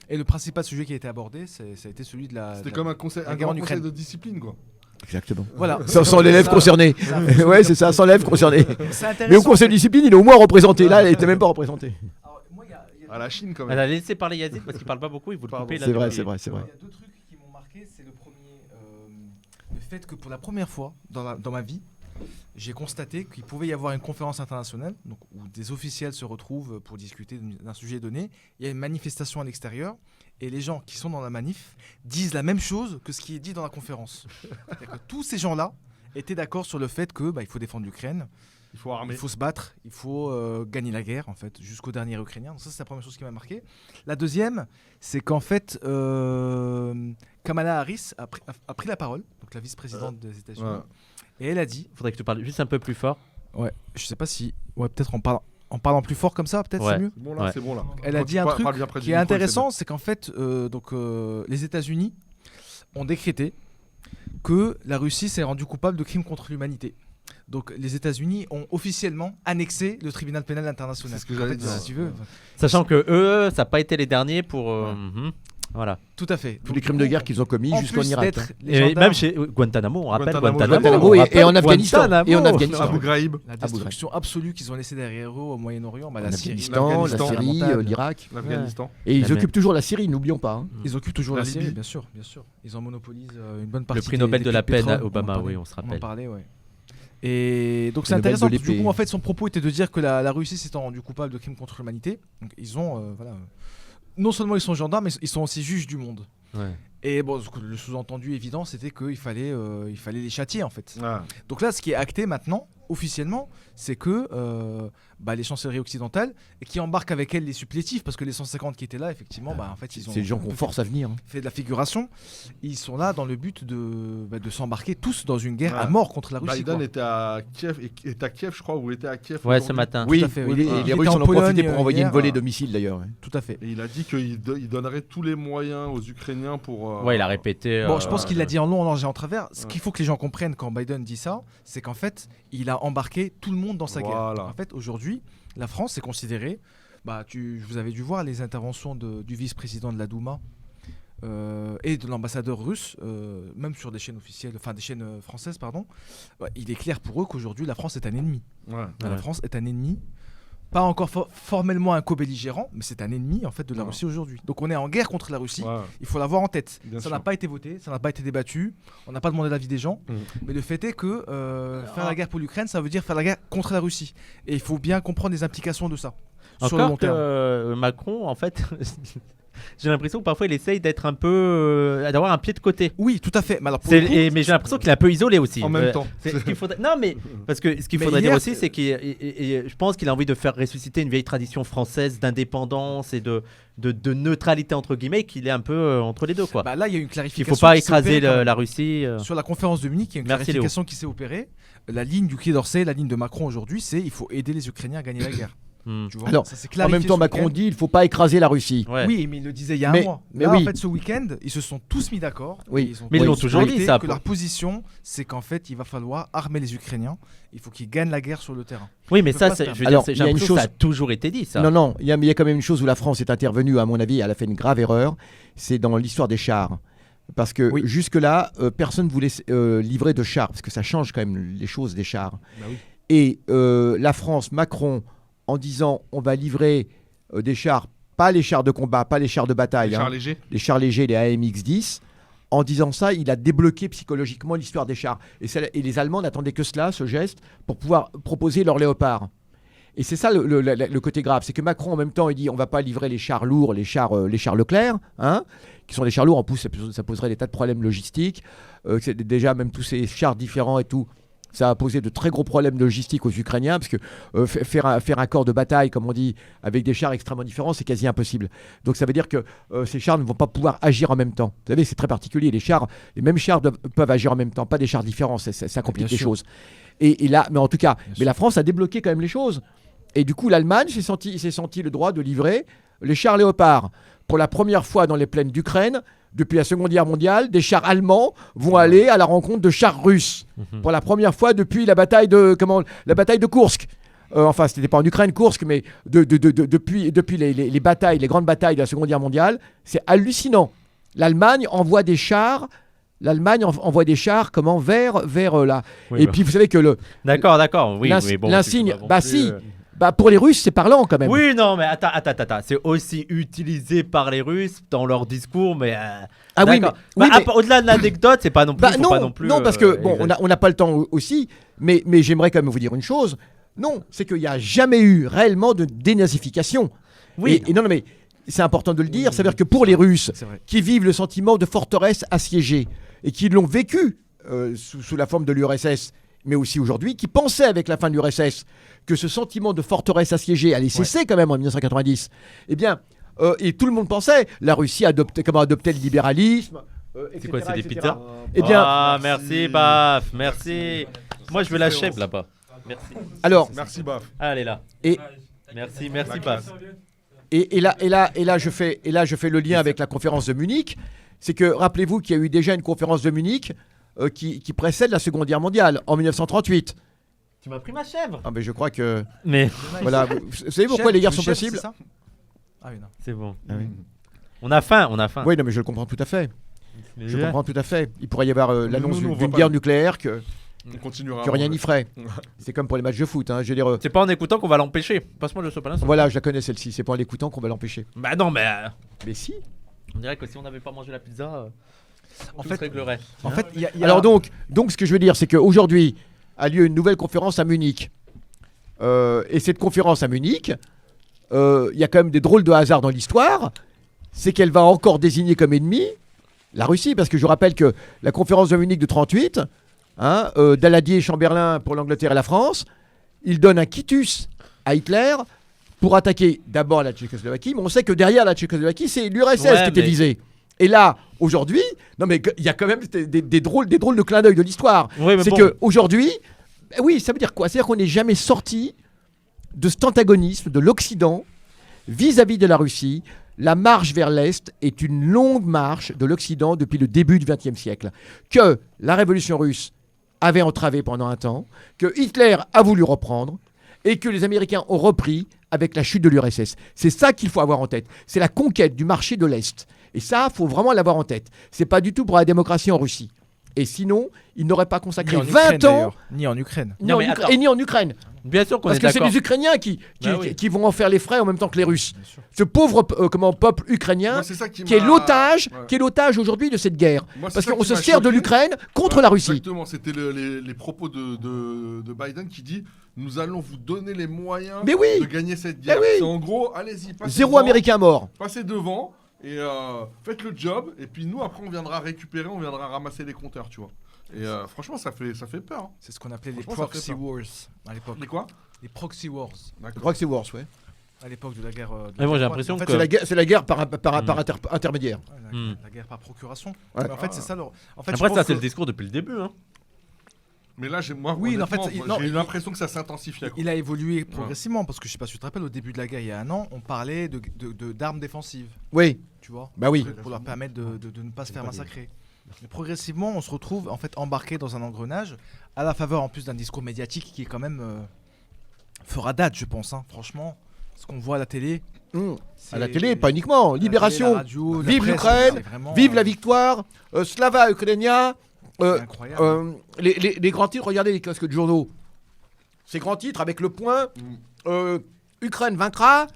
Et le principal sujet qui a été abordé, ça a été celui de la. C'était comme un conseil, un grand conseil de discipline, quoi. Exactement. Voilà. Sans l'élève concerné. Ouais, c'est ça, sans l'élève concerné. C'est intéressant. Mais au conseil de discipline, il est au moins représenté. Là, il n'était même pas représenté. Alors, moi, il y a À la Chine, quand Elle même. a laissé parler Yazid parce qu'il parle pas beaucoup, il vous le Pardon. couper là. C'est vrai, depuis- c'est vrai, c'est Il vrai. y a deux trucs qui m'ont marqué. C'est le premier, le fait que pour la première fois dans ma vie, j'ai constaté qu'il pouvait y avoir une conférence internationale donc, où des officiels se retrouvent pour discuter d'un sujet donné. Il y a une manifestation à l'extérieur et les gens qui sont dans la manif disent la même chose que ce qui est dit dans la conférence. C'est-à-dire que tous ces gens-là étaient d'accord sur le fait que il faut défendre l'Ukraine, Il faut armer. il faut se battre, il faut gagner la guerre en fait jusqu'au dernier Ukrainien. Donc ça c'est la première chose qui m'a marqué. La deuxième, c'est qu'en fait Kamala Harris a pris la parole, donc la vice-présidente des États-Unis, Ouais. et elle a dit, Faudrait que tu parles juste un peu plus fort. je sais pas si, peut-être en parlant plus fort comme ça, peut-être Ouais. c'est mieux. C'est bon, là, Ouais. c'est bon, là. Elle a Quand dit tu un parles truc bien près qui du est micro, intéressant, c'est qu'en fait les États-Unis ont décrété que la Russie s'est rendue coupable de crimes contre l'humanité. Donc les États-Unis ont officiellement annexé le tribunal pénal international. C'est ce que j'allais En fait, dire. si tu veux. Sachant que eux, ça n'a pas été les derniers pour. Voilà. Tout à fait. Tous les crimes de guerre qu'ils ont commis En jusqu'en plus Irak. d'être hein. les Et gendarmes, même chez Guantanamo, on rappelle Guantanamo, Guantanamo, on et en rappelle Afghanistan. Guantanamo. Et en Afghanistan. Abu Ghraib, la destruction absolue qu'ils ont laissée derrière eux au Moyen-Orient, la Syrie, l'Afghanistan, la Syrie, lamentable. l'Irak. l'Afghanistan. Et ils Mais- occupent toujours la Syrie, n'oublions pas. hein. Ils occupent toujours La la Syrie, Libye. bien sûr. Ils en monopolisent une bonne partie. Le prix des- Nobel des de la puits de paix à pétrole, Obama, on en oui, on se parlait. rappelle. On en parlait, ouais. Et donc c'est Le Nobel intéressant de parce que du l'épée. coup en fait son propos était de dire que la Russie s'est rendue coupable de crimes contre l'humanité. Donc ils ont non seulement ils sont gendarmes mais ils sont aussi juges du monde. Ouais. Et bon le sous-entendu évident c'était qu'il fallait les châtier en fait. Ah. Donc là ce qui est acté maintenant officiellement c'est que les chancelleries occidentales et qui embarquent avec elles les supplétifs parce que les 150 qui étaient là effectivement en fait ils ont C'est les gens qu'on force à venir. hein. fait de la figuration. Ils sont là dans le but de s'embarquer tous dans une guerre Ouais. à mort contre la Russie. Biden quoi. était à Kiev, je crois, ou était à Kiev. Ouais, ce aujourd'hui. matin. Tout à fait, oui. Oui, Il les était Russes en en ont profité Pologne, pour envoyer une hier. volée de missiles d'ailleurs. Tout à fait. Et il a dit qu'il donnerait tous les moyens aux Ukrainiens pour. Ouais, il a répété. Bon, je pense qu'il l'a dit en long, en large et en travers. Ce qu'il faut que les gens comprennent quand Biden dit ça, c'est qu'en fait, il a embarqué tout le monde dans sa Voilà. guerre. En fait, aujourd'hui, la France est considérée. Vous avez dû voir les interventions du vice-président de la Douma et de l'ambassadeur russe, même sur des chaînes officielles, enfin des chaînes françaises, pardon. Il est clair pour eux qu'aujourd'hui, la France est un ennemi. Ouais. La France est un ennemi. Pas encore formellement un co-belligérant, mais c'est un ennemi en fait de la Ouais. Russie aujourd'hui. Donc on est en guerre contre la Russie. Ouais. Il faut l'avoir en tête. Bien Ça sûr. n'a pas été voté, ça n'a pas été débattu, on n'a pas demandé l'avis des gens. Mais le fait est que faire la guerre pour l'Ukraine, ça veut dire faire la guerre contre la Russie. Et il faut bien comprendre les implications de ça sur le long Encore terme. que Macron, en fait, j'ai l'impression que parfois il essaye d'être un peu. D'avoir un pied de côté. Oui, tout à fait. Mais, alors, pour le coup, Mais j'ai l'impression qu'il est un peu isolé aussi. En même temps. Ce qu'il faudrait... Non, mais parce que ce qu'il Mais faudrait dire hier, aussi, c'est qu'il, je pense qu'il a envie de faire ressusciter une vieille tradition française d'indépendance et de neutralité entre guillemets, qu'il est un peu entre les deux, quoi. là, il y a une Il clarification. faut pas qui s'est écraser opérée quand même. la Russie. Sur la conférence de Munich, il y a une Merci, clarification qui s'est opérée. La ligne du Quai d'Orsay, la ligne de Macron aujourd'hui, c'est il faut aider les Ukrainiens à gagner la guerre. Tu vois, Alors, ça s'est En clarifié même temps, ce Macron week-end. dit il ne faut pas écraser la Russie. Ouais. Oui, mais il le disait il y a Mais- un mois. mais Là, oui. en fait, ce week-end, ils se sont tous mis d'accord. Oui. Ils ont Mais ils l'ont tous toujours dit, acté ça. Que leur position, c'est qu'en fait, il va falloir armer les Ukrainiens. Il faut qu'ils gagnent la guerre sur le terrain. Oui, mais peut ça, pas se je veux Alors, dire, il j'ai y a une l'impression que ça a chose- toujours été dit, ça. Non, il y a quand même une chose où la France est intervenue, à mon avis, elle a fait une grave erreur, c'est dans l'histoire des chars. Parce que Oui. jusque-là, personne ne voulait livrer de chars, parce que ça change quand même les choses des chars. Bah oui. Et la France, Macron, en disant on va livrer des chars, pas les chars de combat, pas les chars de bataille, Charles hein, Léger. les chars légers, les AMX-10, en disant ça, il a débloqué psychologiquement l'histoire des chars. Et les Allemands n'attendaient que cela, ce geste, pour pouvoir proposer leur léopard. Et c'est ça le côté grave, c'est que Macron en même temps il dit on va pas livrer les chars lourds, les chars Leclerc, hein, qui sont des chars lourds. En plus ça poserait des tas de problèmes logistiques. C'est déjà même tous ces chars différents et tout, Ça a posé de très gros problèmes logistiques aux Ukrainiens, parce que faire un corps de bataille, comme on dit, avec des chars extrêmement différents, c'est quasi impossible. Donc ça veut dire que ces chars ne vont pas pouvoir agir en même temps. Vous savez, c'est très particulier. Les mêmes chars peuvent agir en même temps, pas des chars différents. Ça complique les choses. Et là, mais en tout cas, la France a débloqué quand même les choses. Et du coup, l'Allemagne s'est senti le droit de livrer les chars Léopard. Pour la première fois dans les plaines d'Ukraine, depuis la Seconde Guerre mondiale, des chars allemands vont aller à la rencontre de chars russes. Pour la première fois depuis la bataille de Koursk. Enfin, c'était pas en Ukraine, Koursk, mais depuis les grandes batailles de la Seconde Guerre mondiale, c'est hallucinant. L'Allemagne envoie des chars. Comment vers là. Oui, et puis vous savez que D'accord. Oui, bon, l'insigne, pour les Russes, c'est parlant quand même. Oui, non, mais attends. C'est aussi utilisé par les Russes dans leur discours, mais. Au-delà de l'anecdote, c'est pas non plus. Non, parce que on n'a pas le temps aussi. Mais j'aimerais quand même vous dire une chose. Non, c'est qu'il n'y a jamais eu réellement de dénazification. Oui. Et non, mais c'est important de le dire. Ça veut dire que pour les Russes qui vivent le sentiment de forteresse assiégée et qui l'ont vécu sous la forme de l'URSS, mais aussi aujourd'hui, qui pensaient avec la fin de l'URSS que ce sentiment de forteresse assiégée allait cesser quand même en 1990, eh bien, et tout le monde pensait, la Russie adoptait le libéralisme, c'est quoi, c'est des pizzas? Eh bien, merci Baf, merci. Moi je veux la chèvre là-bas. Merci. Alors, merci Baf. Allez là. Et merci Baf. Et là, je fais le lien avec la conférence de Munich. C'est que rappelez-vous qu'il y a eu déjà une conférence de Munich qui précède la Seconde Guerre mondiale en 1938. Tu m'as pris ma chèvre. Ah mais je crois que. Mais voilà, vous savez pourquoi les guerres sont possibles? Ah oui, non. C'est bon. Ah oui. On a faim. Oui, non, mais je le comprends tout à fait. Je comprends tout à fait. Il pourrait y avoir l'annonce nous, d'une guerre nucléaire que rien n'y ferait. C'est comme pour les matchs de foot. Hein. Je veux dire, c'est pas en écoutant qu'on va l'empêcher. Passe-moi le sopalin. Voilà, je la connais celle-ci. C'est pas en l'écoutant qu'on va l'empêcher. Bah non, mais. Mais si. On dirait que si on n'avait pas mangé la pizza, en tout fait, se réglerait. En fait, y a... Alors donc, ce que je veux dire, c'est qu'aujourd'hui a lieu une nouvelle conférence à Munich. Et cette conférence à Munich, il y a quand même des drôles de hasard dans l'histoire. C'est qu'elle va encore désigner comme ennemi la Russie, parce que je rappelle que la conférence de Munich de 1938, Daladier et Chamberlain pour l'Angleterre et la France, ils donnent un quitus à Hitler pour attaquer d'abord la Tchécoslovaquie, mais on sait que derrière la Tchécoslovaquie, c'est l'URSS qui était visée. Et là, aujourd'hui, non mais il y a quand même des drôles de clins d'œil de l'histoire. Oui, c'est qu'aujourd'hui, oui, ça veut dire quoi? C'est-à-dire qu'on n'est jamais sorti de cet antagonisme de l'Occident vis-à-vis de la Russie. La marche vers l'Est est une longue marche de l'Occident depuis le début du XXe siècle. Que la révolution russe avait entravé pendant un temps, que Hitler a voulu reprendre, et que les Américains ont repris avec la chute de l'URSS. C'est ça qu'il faut avoir en tête. C'est la conquête du marché de l'Est. Et ça, il faut vraiment l'avoir en tête. C'est pas du tout pour la démocratie en Russie. Et sinon, ils n'auraient pas consacré 20 ans... Ni en Ukraine. Ni en Ukraine. Bien sûr qu'on est d'accord. Parce que c'est les Ukrainiens qui vont en faire les frais en même temps que les Russes. Ce pauvre peuple ukrainien qui est l'otage aujourd'hui de cette guerre. Parce qu'on se sert de l'Ukraine contre la Russie. Exactement, c'était les propos de Biden qui dit « Nous allons vous donner les moyens de gagner cette guerre ». C'est en gros, allez-y, passez Zéro Américain mort. Passez devant et faites le job. Et puis nous, après, on viendra récupérer, on viendra ramasser les compteurs, tu vois. Et franchement, ça fait peur. Hein. C'est ce qu'on appelait les proxy wars à l'époque. Les quoi? Les proxy wars. Proxy wars, ouais. À l'époque de la guerre. Mais moi, j'ai l'impression que c'est la guerre par intermédiaire. Ouais, la guerre par procuration. Ouais. Mais en fait, c'est ça. En fait, après, ça, c'est le discours depuis le début. Hein. Mais là, j'ai eu l'impression que ça s'intensifiait. Il a évolué progressivement parce que je sais pas si tu te rappelles, au début de la guerre, il y a un an, on parlait d'armes défensives. Oui. Tu vois. Bah oui. Pour leur permettre de ne pas se faire massacrer. Mais progressivement, on se retrouve en fait embarqué dans un engrenage, à la faveur en plus d'un discours médiatique qui est quand même fera date, je pense. Hein. Franchement, ce qu'on voit à la télé. À la télé, pas uniquement. Libération, radio, vive l'Ukraine, vive la victoire, Slava Ukrainia. Les grands titres, regardez les casques de journaux. Ces grands titres avec le point, Ukraine vaincra.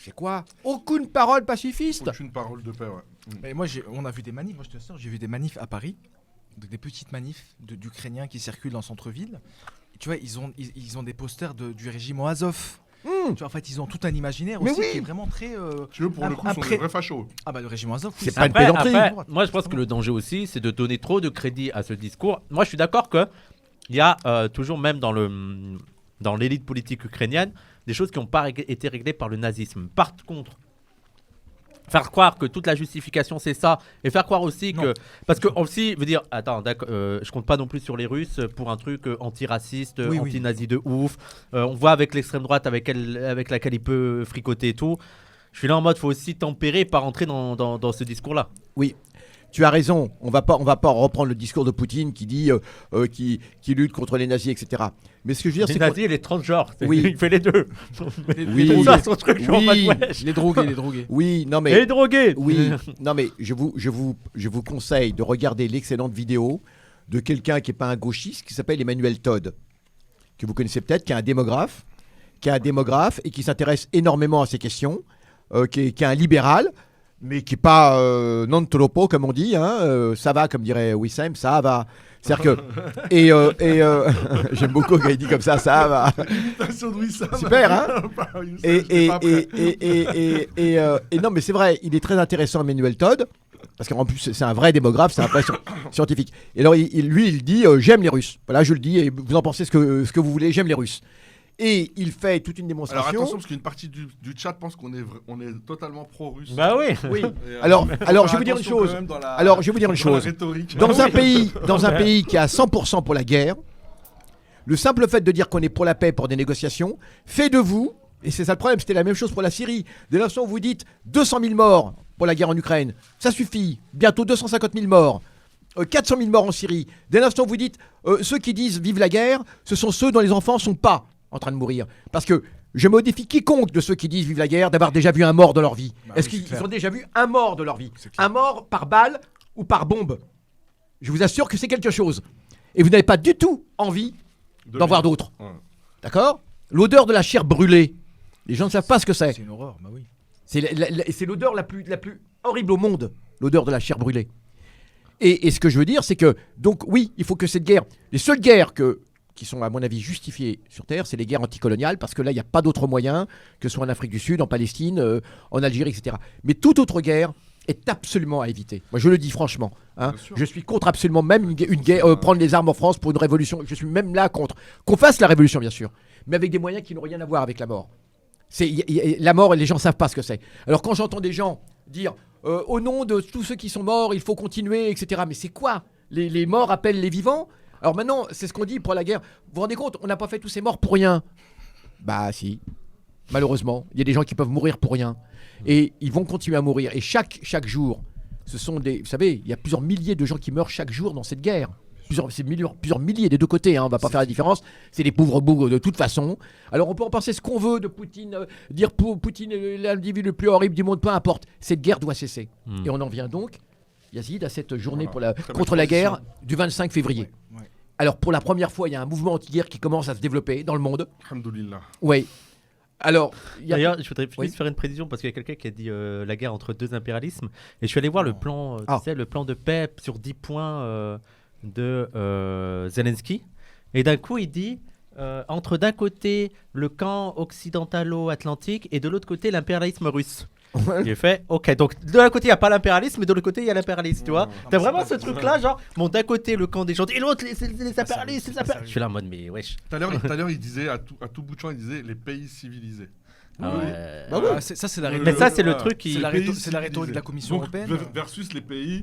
C'est quoi? Aucune parole pacifiste. Aucune parole de paix, ouais. Mais moi, on a vu des manifs. Moi, je te assure, j'ai vu des manifs à Paris, des petites manifs d'Ukrainiens qui circulent dans centre-ville. Tu vois, ils ont des posters du régime au Azov. Tu vois, en fait, ils ont tout un imaginaire aussi qui est vraiment très. Tu veux, pour le coup, sont des vrais fachos. Ah bah le régime Azov, c'est pas une plaisanterie. Moi, je pense que le danger aussi, c'est de donner trop de crédit à ce discours. Moi, je suis d'accord que il y a toujours, même dans l'élite politique ukrainienne, des choses qui n'ont pas été réglées par le nazisme. Par contre, faire croire que toute la justification c'est ça, et faire croire aussi que... Parce que aussi, veut dire, attends, je compte pas non plus sur les Russes pour un truc antiraciste, anti-nazi de ouf. On voit avec l'extrême droite avec laquelle il peut fricoter et tout. Je suis là en mode, faut aussi tempérer, pas rentrer dans ce discours-là. Oui. Tu as raison, on va pas reprendre le discours de Poutine qui dit qui lutte contre les nazis, etc. Mais ce que je veux dire, les c'est nazis et les transgenres, oui. il fait les deux. Oui, ça, son truc, les drogués. Oui, non mais les drogués. Oui, non mais je vous conseille de regarder l'excellente vidéo de quelqu'un qui n'est pas un gauchiste, qui s'appelle Emmanuel Todd, que vous connaissez peut-être, qui est un démographe et qui s'intéresse énormément à ces questions, qui est un libéral. Mais qui n'est pas non tolopo, comme on dit, hein, ça va, comme dirait Wissem, ça va. C'est-à-dire que. J'aime beaucoup quand il dit comme ça va. L'imitation de Wissem. Super, hein. Et non, mais c'est vrai, il est très intéressant, Emmanuel Todd, parce qu'en plus, c'est un vrai démographe, c'est un vrai scientifique. Et alors, il dit j'aime les Russes. Voilà, je le dis, et vous en pensez ce que vous voulez, j'aime les Russes. Et il fait toute une démonstration. Alors attention, parce qu'une partie du chat pense qu'on est totalement pro-russe. Bah oui. Oui. Alors je vais vous dire une chose. Dans un pays qui est à 100% pour la guerre, le simple fait de dire qu'on est pour la paix, pour des négociations, fait de vous, et c'est ça le problème, c'était la même chose pour la Syrie. Dès l'instant où vous dites 200 000 morts pour la guerre en Ukraine, ça suffit. Bientôt 250 000 morts. 400 000 morts en Syrie. Dès l'instant où vous dites ceux qui disent vive la guerre, ce sont ceux dont les enfants sont pas en train de mourir. Parce que je me défie quiconque de ceux qui disent vive la guerre d'avoir déjà vu un mort de leur vie. Est-ce qu'ils ont déjà vu un mort de leur vie? Un mort par balle ou par bombe? Je vous assure que c'est quelque chose. Et vous n'avez pas du tout envie d'en voir d'autres. Ouais. D'accord? L'odeur de la chair brûlée. Les gens ne savent pas ce que c'est. C'est une horreur, bah oui. C'est l'odeur la plus horrible au monde, l'odeur de la chair brûlée. Et ce que je veux dire, c'est que, donc oui, il faut que cette guerre, les seules guerres qui sont à mon avis justifiées sur Terre, c'est les guerres anticoloniales, parce que là, il n'y a pas d'autre moyen, que ce soit en Afrique du Sud, en Palestine, en Algérie, etc. Mais toute autre guerre est absolument à éviter. Moi, je le dis franchement. Hein, je suis contre absolument même une guerre, prendre les armes en France pour une révolution. Je suis même là contre. Qu'on fasse la révolution, bien sûr, mais avec des moyens qui n'ont rien à voir avec la mort. La mort, les gens ne savent pas ce que c'est. Alors quand j'entends des gens dire au nom de tous ceux qui sont morts, il faut continuer, etc. Mais c'est quoi? Les morts appellent les vivants? Alors maintenant, c'est ce qu'on dit pour la guerre. Vous vous rendez compte, on n'a pas fait tous ces morts pour rien. Bah si, malheureusement, il y a des gens qui peuvent mourir pour rien. Et ils vont continuer à mourir. Et chaque jour, ce sont des... Vous savez, il y a plusieurs milliers de gens qui meurent chaque jour dans cette guerre. Plusieurs milliers des deux côtés, hein, on ne va pas faire la différence. C'est des pauvres bougs de toute façon. Alors on peut en penser ce qu'on veut de Poutine, dire Poutine est l'individu le plus horrible du monde, peu importe. Cette guerre doit cesser. Et on en vient donc, Yazid, à cette journée contre la guerre du 25 février. Ouais. Alors pour la première fois, il y a un mouvement anti-guerre qui commence à se développer dans le monde. Alhamdoulilah. Oui. Alors, d'ailleurs, je voudrais juste faire une précision parce qu'il y a quelqu'un qui a dit la guerre entre deux impérialismes. Et je suis allé voir le plan, le plan de paix sur 10 points de Zelensky. Et d'un coup, il dit entre d'un côté le camp occidentalo-atlantique et de l'autre côté l'impérialisme russe. J'ai fait ok, donc de l'un côté il n'y a pas l'impérialisme et de l'autre côté il y a l'impérialisme, tu vois. T'as vraiment ce truc là, genre bon, d'un côté le camp des gens et l'autre les impérialistes, je suis là en mode mais wesh. Tout à l'heure il disait à tout bout de champ, il disait les pays civilisés. Ça c'est la mais ça c'est le truc qui c'est la rhétorique de la Commission européenne versus les pays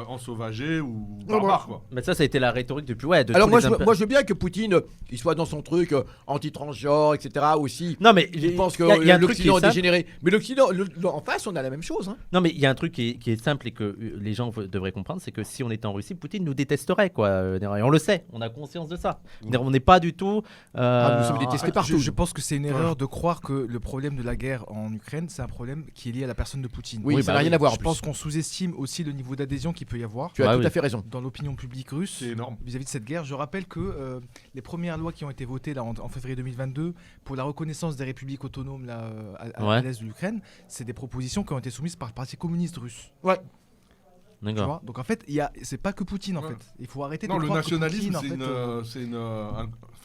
ensauvagés ou barbares, quoi. Mais ça a été la rhétorique depuis de alors moi je veux bien que Poutine il soit dans son truc anti-transgenre, etc. aussi. Non mais je pense que l'Occident est dégénéré. Mais l'Occident en face on a la même chose. Hein. Non mais il y a un truc qui est simple et que les gens devraient comprendre, c'est que si on était en Russie, Poutine nous détesterait, quoi. Et on le sait, on a conscience de ça. On n'est pas du tout. Nous sommes détestés partout. Je pense que c'est une erreur de croire que le problème de la guerre en Ukraine, c'est un problème qui est lié à la personne de Poutine. Oui, ça n'a rien à voir. Je pense qu'on sous-estime aussi le niveau d'adhésion qu'il peut y avoir. Tu as tout à fait raison. Dans l'opinion publique russe vis-à-vis de cette guerre. Je rappelle que les premières lois qui ont été votées là, en février 2022 pour la reconnaissance des républiques autonomes là, à l'est de l'Ukraine, c'est des propositions qui ont été soumises par le Parti communiste russe. Ouais. D'accord. Donc en fait, c'est pas que Poutine en fait. Il faut arrêter de croire que nationalisme, Poutine,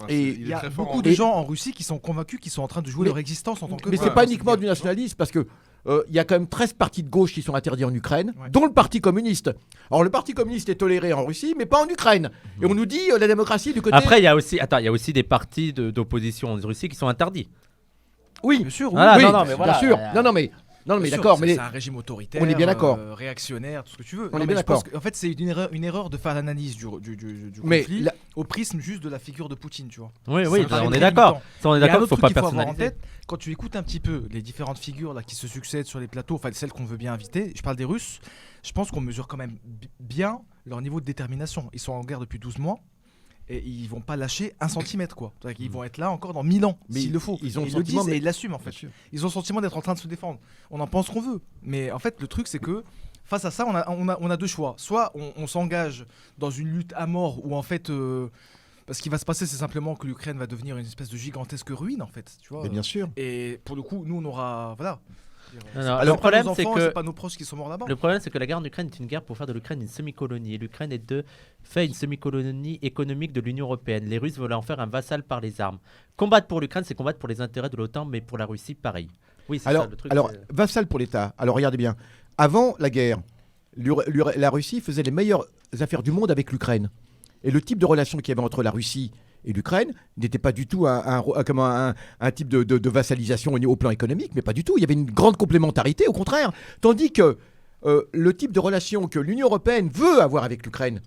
il y a beaucoup de gens en Russie qui sont convaincus qu'ils sont en train de jouer leur existence en tant que... Mais c'est pas uniquement du nationalisme parce que il y a quand même 13 partis de gauche qui sont interdits en Ukraine, Ouais. dont le Parti communiste. Alors le Parti communiste est toléré en Russie, mais pas en Ukraine. Et on nous dit la démocratie du côté... Après, il y a aussi des partis d'opposition en Russie qui sont interdits. Oui, Bien sûr, Voilà, oui, non, mais voilà. bien sûr. Non, mais Bien sûr, d'accord, mais c'est un régime autoritaire, on est bien d'accord. Réactionnaire, tout ce que tu veux. On est mais bien je pense d'accord. qu'en fait, c'est une erreur de faire l'analyse du Mais conflit la- au prisme juste de la figure de Poutine, tu vois. Oui, C'est oui, un on très est d'accord. Ça, on est Il y a un d'accord, il autre faut truc pas qu'il faut avoir en personnaliser. tête, quand tu écoutes un petit peu les différentes figures là, qui se succèdent sur les plateaux, enfin celles qu'on veut bien inviter, je parle des Russes, je pense qu'on mesure quand même bien leur niveau de détermination. Ils sont en guerre depuis 12 mois. Et ils vont pas lâcher un centimètre, quoi. Ils vont être là encore dans 1000 ans, Mais s'il le faut. ils ont Et le ils le sentiment, disent mais- et ils l'assument, en fait. Bien sûr. Ils ont le sentiment d'être en train de se défendre. On en pense qu'on veut. Mais en fait, le truc, c'est que face à ça, on a deux choix. Soit on s'engage dans une lutte à mort où, en fait, ce qui va se passer, c'est simplement que l'Ukraine va devenir une espèce de gigantesque ruine, en fait. Tu vois. mais bien sûr. Et pour le coup, nous, on aura. Voilà. Non, C'est non, pas le nos problème, enfants, c'est que pas nos proches qui sont morts là-bas. le problème, c'est que la guerre en Ukraine est une guerre pour faire de l'Ukraine une semi-colonie. Et l'Ukraine fait une semi-colonie économique de l'Union européenne. Les Russes veulent en faire un vassal par les armes. Combattre pour l'Ukraine, c'est combattre pour les intérêts de l'OTAN, mais pour la Russie, pareil. Oui, c'est Alors, ça le truc. alors c'est- vassal pour l'État. Alors regardez bien. Avant la guerre, la Russie faisait les meilleures affaires du monde avec l'Ukraine. Et le type de relation qu'il y avait entre la Russie et l'Ukraine n'était pas du tout un type de vassalisation au plan économique, mais pas du tout. Il y avait une grande complémentarité, au contraire. Tandis que le type de relation que l'Union européenne veut avoir avec l'Ukraine,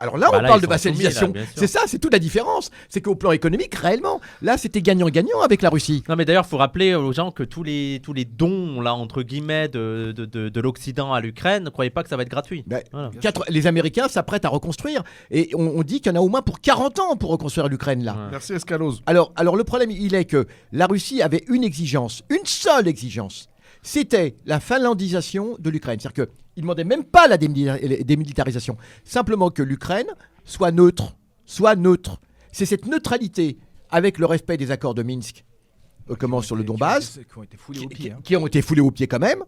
alors là, Bah on là, parle ils de sont vassalisation. soumis, là, bien sûr. C'est ça, c'est toute la différence. C'est qu'au plan économique, réellement, là, c'était gagnant-gagnant avec la Russie. Non, mais d'ailleurs, il faut rappeler aux gens que tous les dons, là, entre guillemets, de l'Occident à l'Ukraine, ne croyez pas que ça va être gratuit. Ben, Voilà. Les Américains s'apprêtent à reconstruire. Et on dit qu'il y en a au moins pour 40 ans pour reconstruire l'Ukraine, là. Ouais. Merci Escalose. Alors, le problème, il est que la Russie avait une exigence, une seule exigence. C'était la finlandisation de l'Ukraine. C'est-à-dire qu'ils ne demandaient même pas la démilitarisation. Simplement que l'Ukraine soit neutre. Soit neutre. C'est cette neutralité avec le respect des accords de Minsk, sur le Donbass, Qui ont été foulés au pied. qui ont été foulés aux pieds quand même.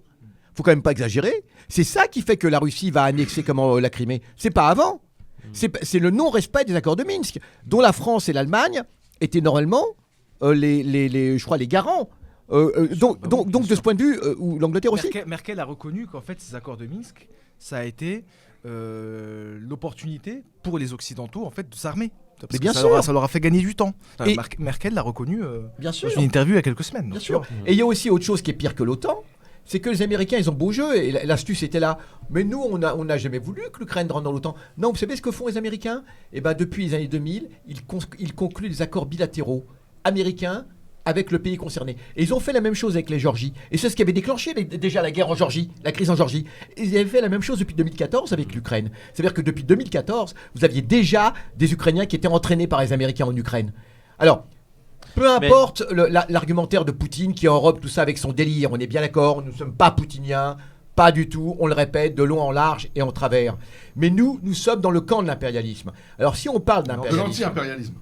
Faut quand même pas exagérer. C'est ça qui fait que la Russie va annexer la Crimée. C'est pas avant. C'est le non-respect des accords de Minsk, dont la France et l'Allemagne étaient normalement je crois les garants. Donc de ce point de vue, ou l'Angleterre aussi. Merkel a reconnu qu'en fait ces accords de Minsk, ça a été l'opportunité pour les Occidentaux en fait de s'armer. Parce Mais que bien ça sûr. ça leur a fait gagner du temps. Et- Merkel l'a reconnu Bien sûr. dans une interview il y a quelques semaines. Bien donc, sûr. tu vois. Et il y a aussi autre chose qui est pire que l'OTAN, c'est que les Américains, ils ont beau jeu, et l'astuce était là. Mais nous, on n'a jamais voulu que l'Ukraine rentre dans l'OTAN. Non, vous savez ce que font les Américains ? Eh ben, depuis les années 2000, ils concluent des accords bilatéraux américains avec le pays concerné. Et ils ont fait la même chose avec les Géorgies. Et c'est ce qui avait déclenché déjà la guerre en Géorgie, la crise en Géorgie. Et ils avaient fait la même chose depuis 2014 avec l'Ukraine. C'est-à-dire que depuis 2014, vous aviez déjà des Ukrainiens qui étaient entraînés par les Américains en Ukraine. Alors, peu importe l'argumentaire de Poutine qui enrobe tout ça avec son délire, on est bien d'accord, nous ne sommes pas poutiniens, pas du tout, on le répète, de long en large et en travers. Mais nous sommes dans le camp de l'impérialisme. Alors si on parle De d'impérialisme... l'anti-impérialisme.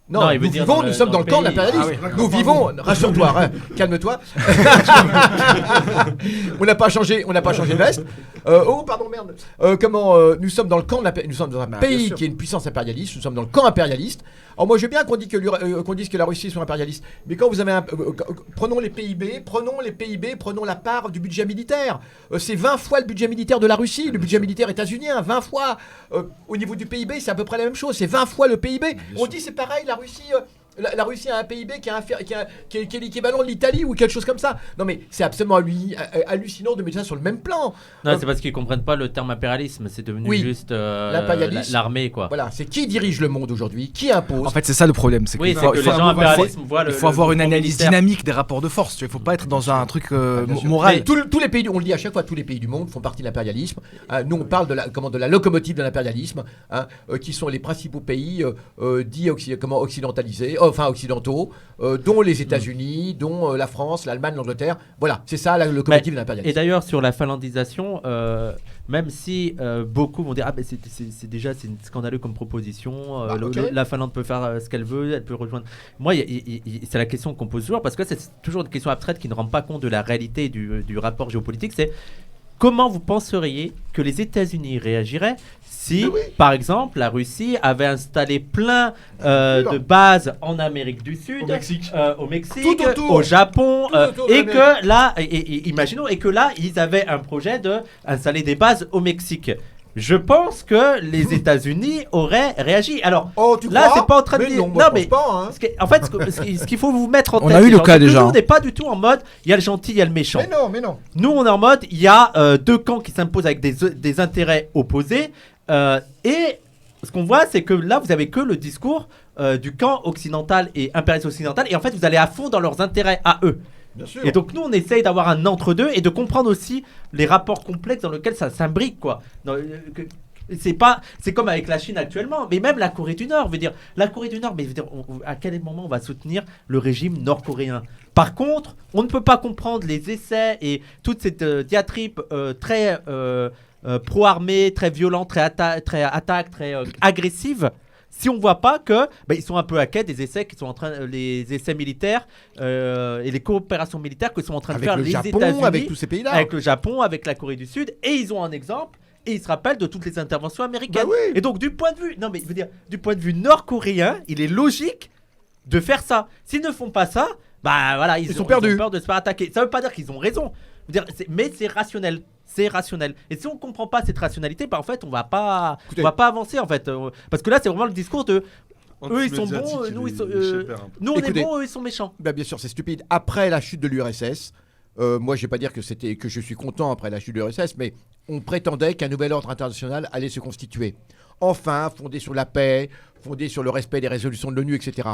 Non, Non, il veut nous dire vivons, dans nous sommes dans le camp de pays. l'impérialisme. Ah oui, Nous d'accord, vivons, rassure-toi, hein, calme-toi. on n'a pas changé de veste. Oh, pardon, merde. Nous sommes dans le camp de l'impérialisme. Nous sommes dans un Bah, pays bien sûr. qui est une puissance impérialiste. Nous sommes dans le camp impérialiste. Alors moi, je veux bien qu'on dise que la Russie soit impérialiste. Mais quand vous avez prenons les PIB, prenons la part du budget militaire. C'est 20 fois le budget militaire de la Russie, le budget militaire états-unien, 20 fois. Au niveau du PIB, c'est à peu près la même chose. C'est 20 fois le PIB. On dit c'est pareil, la Russie... La Russie a un PIB qui est l'équivalent de l'Italie ou quelque chose comme ça. Non mais c'est absolument hallucinant de mettre ça sur le même plan. Non, c'est parce qu'ils comprennent pas le terme impérialisme. C'est devenu Oui. juste L'impérialisme. l'armée, quoi. Voilà, c'est qui dirige le monde aujourd'hui, qui impose. En fait, c'est ça le problème. C'est Oui, qu'il c'est que les gens impérialisme voient il faut avoir une analyse militaire. dynamique des rapports de force. Il ne faut pas être dans un truc Bien sûr. moral. Mais tous les pays, on le dit à chaque fois, tous les pays du monde font partie de l'impérialisme. Nous, on parle de la locomotive de l'impérialisme, qui sont les principaux pays dits occidentalisés, occidentaux, dont les États-Unis, dont la France, l'Allemagne, l'Angleterre. Voilà, c'est ça la locomotive de Et l'impérialisme. d'ailleurs, sur la finlandisation, même si beaucoup vont dire ah, c'est scandaleux comme proposition, Ok. la Finlande peut faire ce qu'elle veut, elle peut rejoindre. Moi, c'est la question qu'on pose toujours, parce que c'est toujours une question abstraite qui ne rend pas compte de la réalité du rapport géopolitique. C'est comment vous penseriez que les États-Unis réagiraient si, par exemple, la Russie avait installé plein de bases en Amérique du Sud, au Mexique, au Japon, et que là, imaginons, et que là, ils avaient un projet d'installer des bases au Mexique. Je pense que les États-Unis auraient réagi. Alors là, c'est pas en train de dire. Non, mais pas, hein. En fait, ce qu'il faut vous mettre en tête, on a eu le cas déjà. On n'est pas du tout en mode il y a le gentil, il y a le méchant. Mais non. Nous, on est en mode il y a deux camps qui s'imposent avec des intérêts opposés. Et ce qu'on voit, c'est que là, vous avez que le discours du camp occidental et impérialiste occidental. Et en fait, vous allez à fond dans leurs intérêts à eux. Bien sûr. Et donc nous on essaye d'avoir un entre-deux et de comprendre aussi les rapports complexes dans lesquels ça s'imbrique quoi. C'est comme avec la Chine actuellement, mais même la Corée du Nord, la Corée du Nord, mais à quel moment on va soutenir le régime nord-coréen? Par contre, on ne peut pas comprendre les essais et toute cette diatribe très pro-armée, très violente, très attaque, très agressive. Si on voit pas que ils sont un peu à quai des essais qui sont en train, les essais militaires et les coopérations militaires que sont en train de faire les États-Unis, avec tous ces pays-là, avec le Japon, avec la Corée du Sud, et ils ont un exemple et ils se rappellent de toutes les interventions américaines. Oui. Et donc du point de vue nord-coréen, il est logique de faire ça. S'ils ne font pas ça, ils sont perdus. Ils ont peur de se faire attaquer. Ça veut pas dire qu'ils ont raison, mais c'est rationnel. C'est rationnel. Et si on comprend pas cette rationalité, en fait, on va pas avancer en fait. Parce que là, c'est vraiment le discours de eux ils sont bons, nous on est bons, eux ils sont méchants. Bien sûr, c'est stupide. Après la chute de l'URSS, moi je vais pas dire que je suis content après la chute de l'URSS, mais on prétendait qu'un nouvel ordre international allait se constituer. Enfin, fondé sur la paix, fondé sur le respect des résolutions de l'ONU, etc.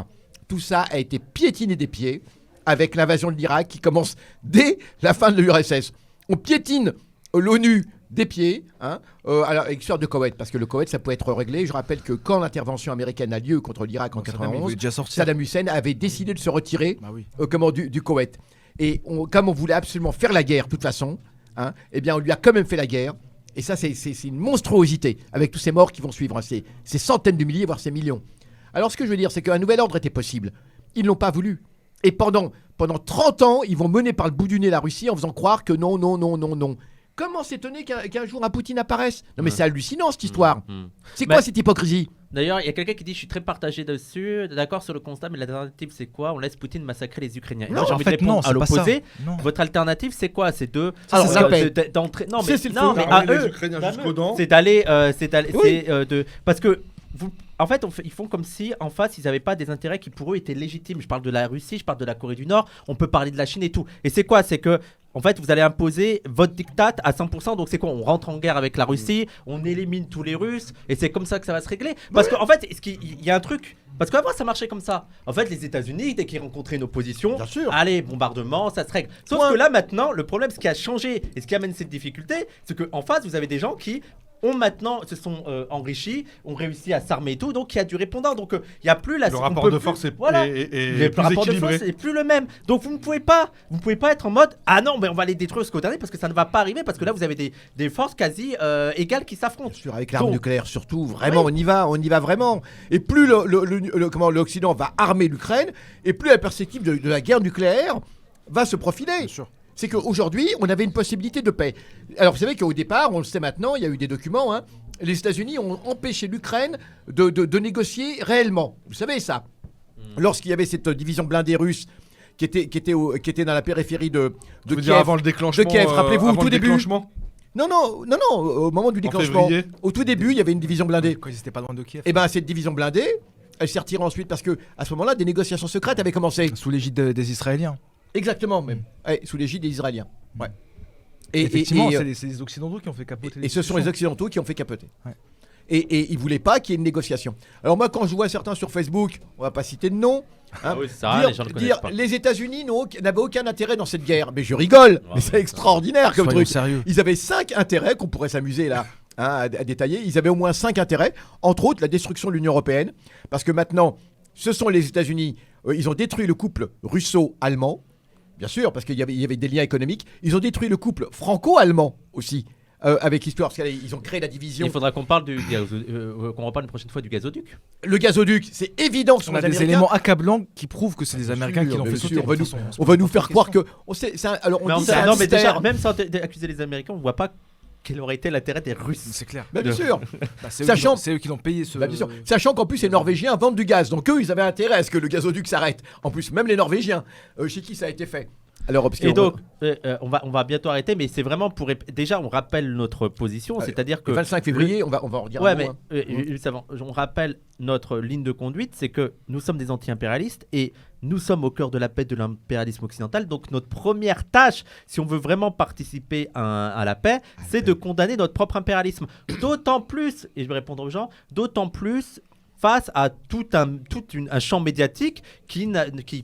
Tout ça a été piétiné des pieds avec l'invasion de l'Irak qui commence dès la fin de l'URSS. On piétine l'ONU des pieds, avec l'histoire de Koweït, parce que le Koweït, ça peut être réglé. Je rappelle que quand l'intervention américaine a lieu contre l'Irak en 91, Saddam Hussein avait décidé de se retirer du Koweït. Et comme on voulait absolument faire la guerre, de toute façon, on lui a quand même fait la guerre. Et ça, c'est une monstruosité, avec tous ces morts qui vont suivre. C'est centaines de milliers, voire ces millions. Alors, ce que je veux dire, c'est qu'un nouvel ordre était possible. Ils ne l'ont pas voulu. Et pendant 30 ans, ils vont mener par le bout du nez la Russie en faisant croire que non. Comment s'étonner qu'un jour un Poutine apparaisse? Non mais c'est hallucinant cette histoire. C'est quoi cette hypocrisie? D'ailleurs, il y a quelqu'un qui dit je suis très partagé dessus, d'accord sur le constat, mais l'alternative c'est quoi? On laisse Poutine massacrer les Ukrainiens. Non, j'ai envie de répondre à l'opposé. Votre alternative c'est quoi? C'est d'entrer. Non mais à eux, c'est d'aller, parce que en fait, ils font comme si en face ils n'avaient pas des intérêts qui pour eux étaient légitimes. Je parle de la Russie, je parle de la Corée du Nord, on peut parler de la Chine et tout. Et c'est quoi? C'est que en fait, vous allez imposer votre diktat à 100%. Donc, c'est quoi? On rentre en guerre avec la Russie, on élimine tous les Russes, et c'est comme ça que ça va se régler. Parce qu'en fait, il y a un truc. Parce qu'avant, ça marchait comme ça. En fait, les États-Unis, dès qu'ils rencontraient une opposition, allez, bombardement, ça se règle. Sauf que là, maintenant, le problème, ce qui a changé et ce qui amène cette difficulté, c'est qu'en face, vous avez des gens qui se sont enrichis, ont réussi à s'armer et tout, donc il y a du répondant, donc il n'y a plus la... Le rapport de force est plus équilibré. C'est plus le même, donc vous ne pouvez pas être en mode ah non mais on va les détruire ce côté parce que ça ne va pas arriver, parce que là vous avez des forces quasi égales qui s'affrontent. Avec l'arme nucléaire surtout, vraiment on y va vraiment, et plus l'Occident va armer l'Ukraine, et plus la perspective de la guerre nucléaire va se profiler. Bien sûr. C'est qu'aujourd'hui, on avait une possibilité de paix. Alors, vous savez qu'au départ, on le sait maintenant, il y a eu des documents, les États-Unis ont empêché l'Ukraine de négocier réellement. Vous savez ça. Lorsqu'il y avait cette division blindée russe qui était dans la périphérie de Kiev. Avant le déclenchement. De Kiev, rappelez-vous, au tout début. Non, au moment du déclenchement. Au tout début, il y avait une division blindée. Quand ils n'étaient pas loin de Kiev. Et bien, cette division blindée, elle s'est retirée ensuite parce que à ce moment-là, des négociations secrètes avaient commencé. Sous l'égide des Israéliens. Exactement, même. Sous l'égide des Israéliens. Ouais. Et effectivement, c'est les Occidentaux qui ont fait capoter. Et ce sont les Occidentaux qui ont fait capoter. Ouais. Et ils ne voulaient pas qu'il y ait une négociation. Alors moi, quand je vois certains sur Facebook, on va pas citer de nom, dire les États-Unis n'avaient aucun intérêt dans cette guerre. Mais je rigole. Mais c'est extraordinaire comme truc. Sérieux. Ils avaient 5 intérêts qu'on pourrait s'amuser là. À détailler. Ils avaient au moins 5 intérêts, entre autres la destruction de l'Union européenne, parce que maintenant, ce sont les États-Unis, ils ont détruit le couple russo-allemand, bien sûr, parce qu'il y avait des liens économiques. Ils ont détruit le couple franco-allemand aussi, avec l'histoire, parce qu'ils ont créé la division. Il faudra qu'on parle qu'on reparle une prochaine fois du gazoduc. Le gazoduc, c'est évident que ce sont On a les des Américains. éléments accablants qui prouvent que c'est des Bien Américains sûr, qui l'ont bien fait sûr. sauter. On va nous faire croire que. Alors on Mais dit c'est un non, mais déjà, mystère. même sans accuser les Américains, on voit pas quel aurait été l'intérêt des Russes. C'est clair. Bien sûr. C'est eux qui l'ont payé ce. Bien sûr. Sachant qu'en plus les Norvégiens vendent du gaz, donc eux ils avaient intérêt à ce que le gazoduc s'arrête. En plus même les Norvégiens, chez qui ça a été fait. Alors, Et donc, on va bientôt arrêter, mais c'est vraiment pour. Déjà, on rappelle notre position, c'est-à-dire que. Le 25 février, on va en redire ouais, un mot. mais on rappelle notre ligne de conduite, c'est que nous sommes des anti-impérialistes et nous sommes au cœur de la paix de l'impérialisme occidental. Donc, notre première tâche, si on veut vraiment participer à la paix, c'est de condamner notre propre impérialisme. D'autant plus, et je vais répondre aux gens, d'autant plus face à tout un champ médiatique qui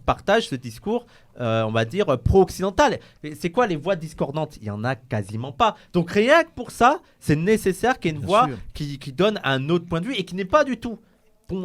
partage ce discours, on va dire, pro-occidental. C'est quoi les voix discordantes? Il n'y en a quasiment pas. Donc rien que pour ça, c'est nécessaire qu'il y ait une voix qui donne un autre point de vue et qui n'est pas du tout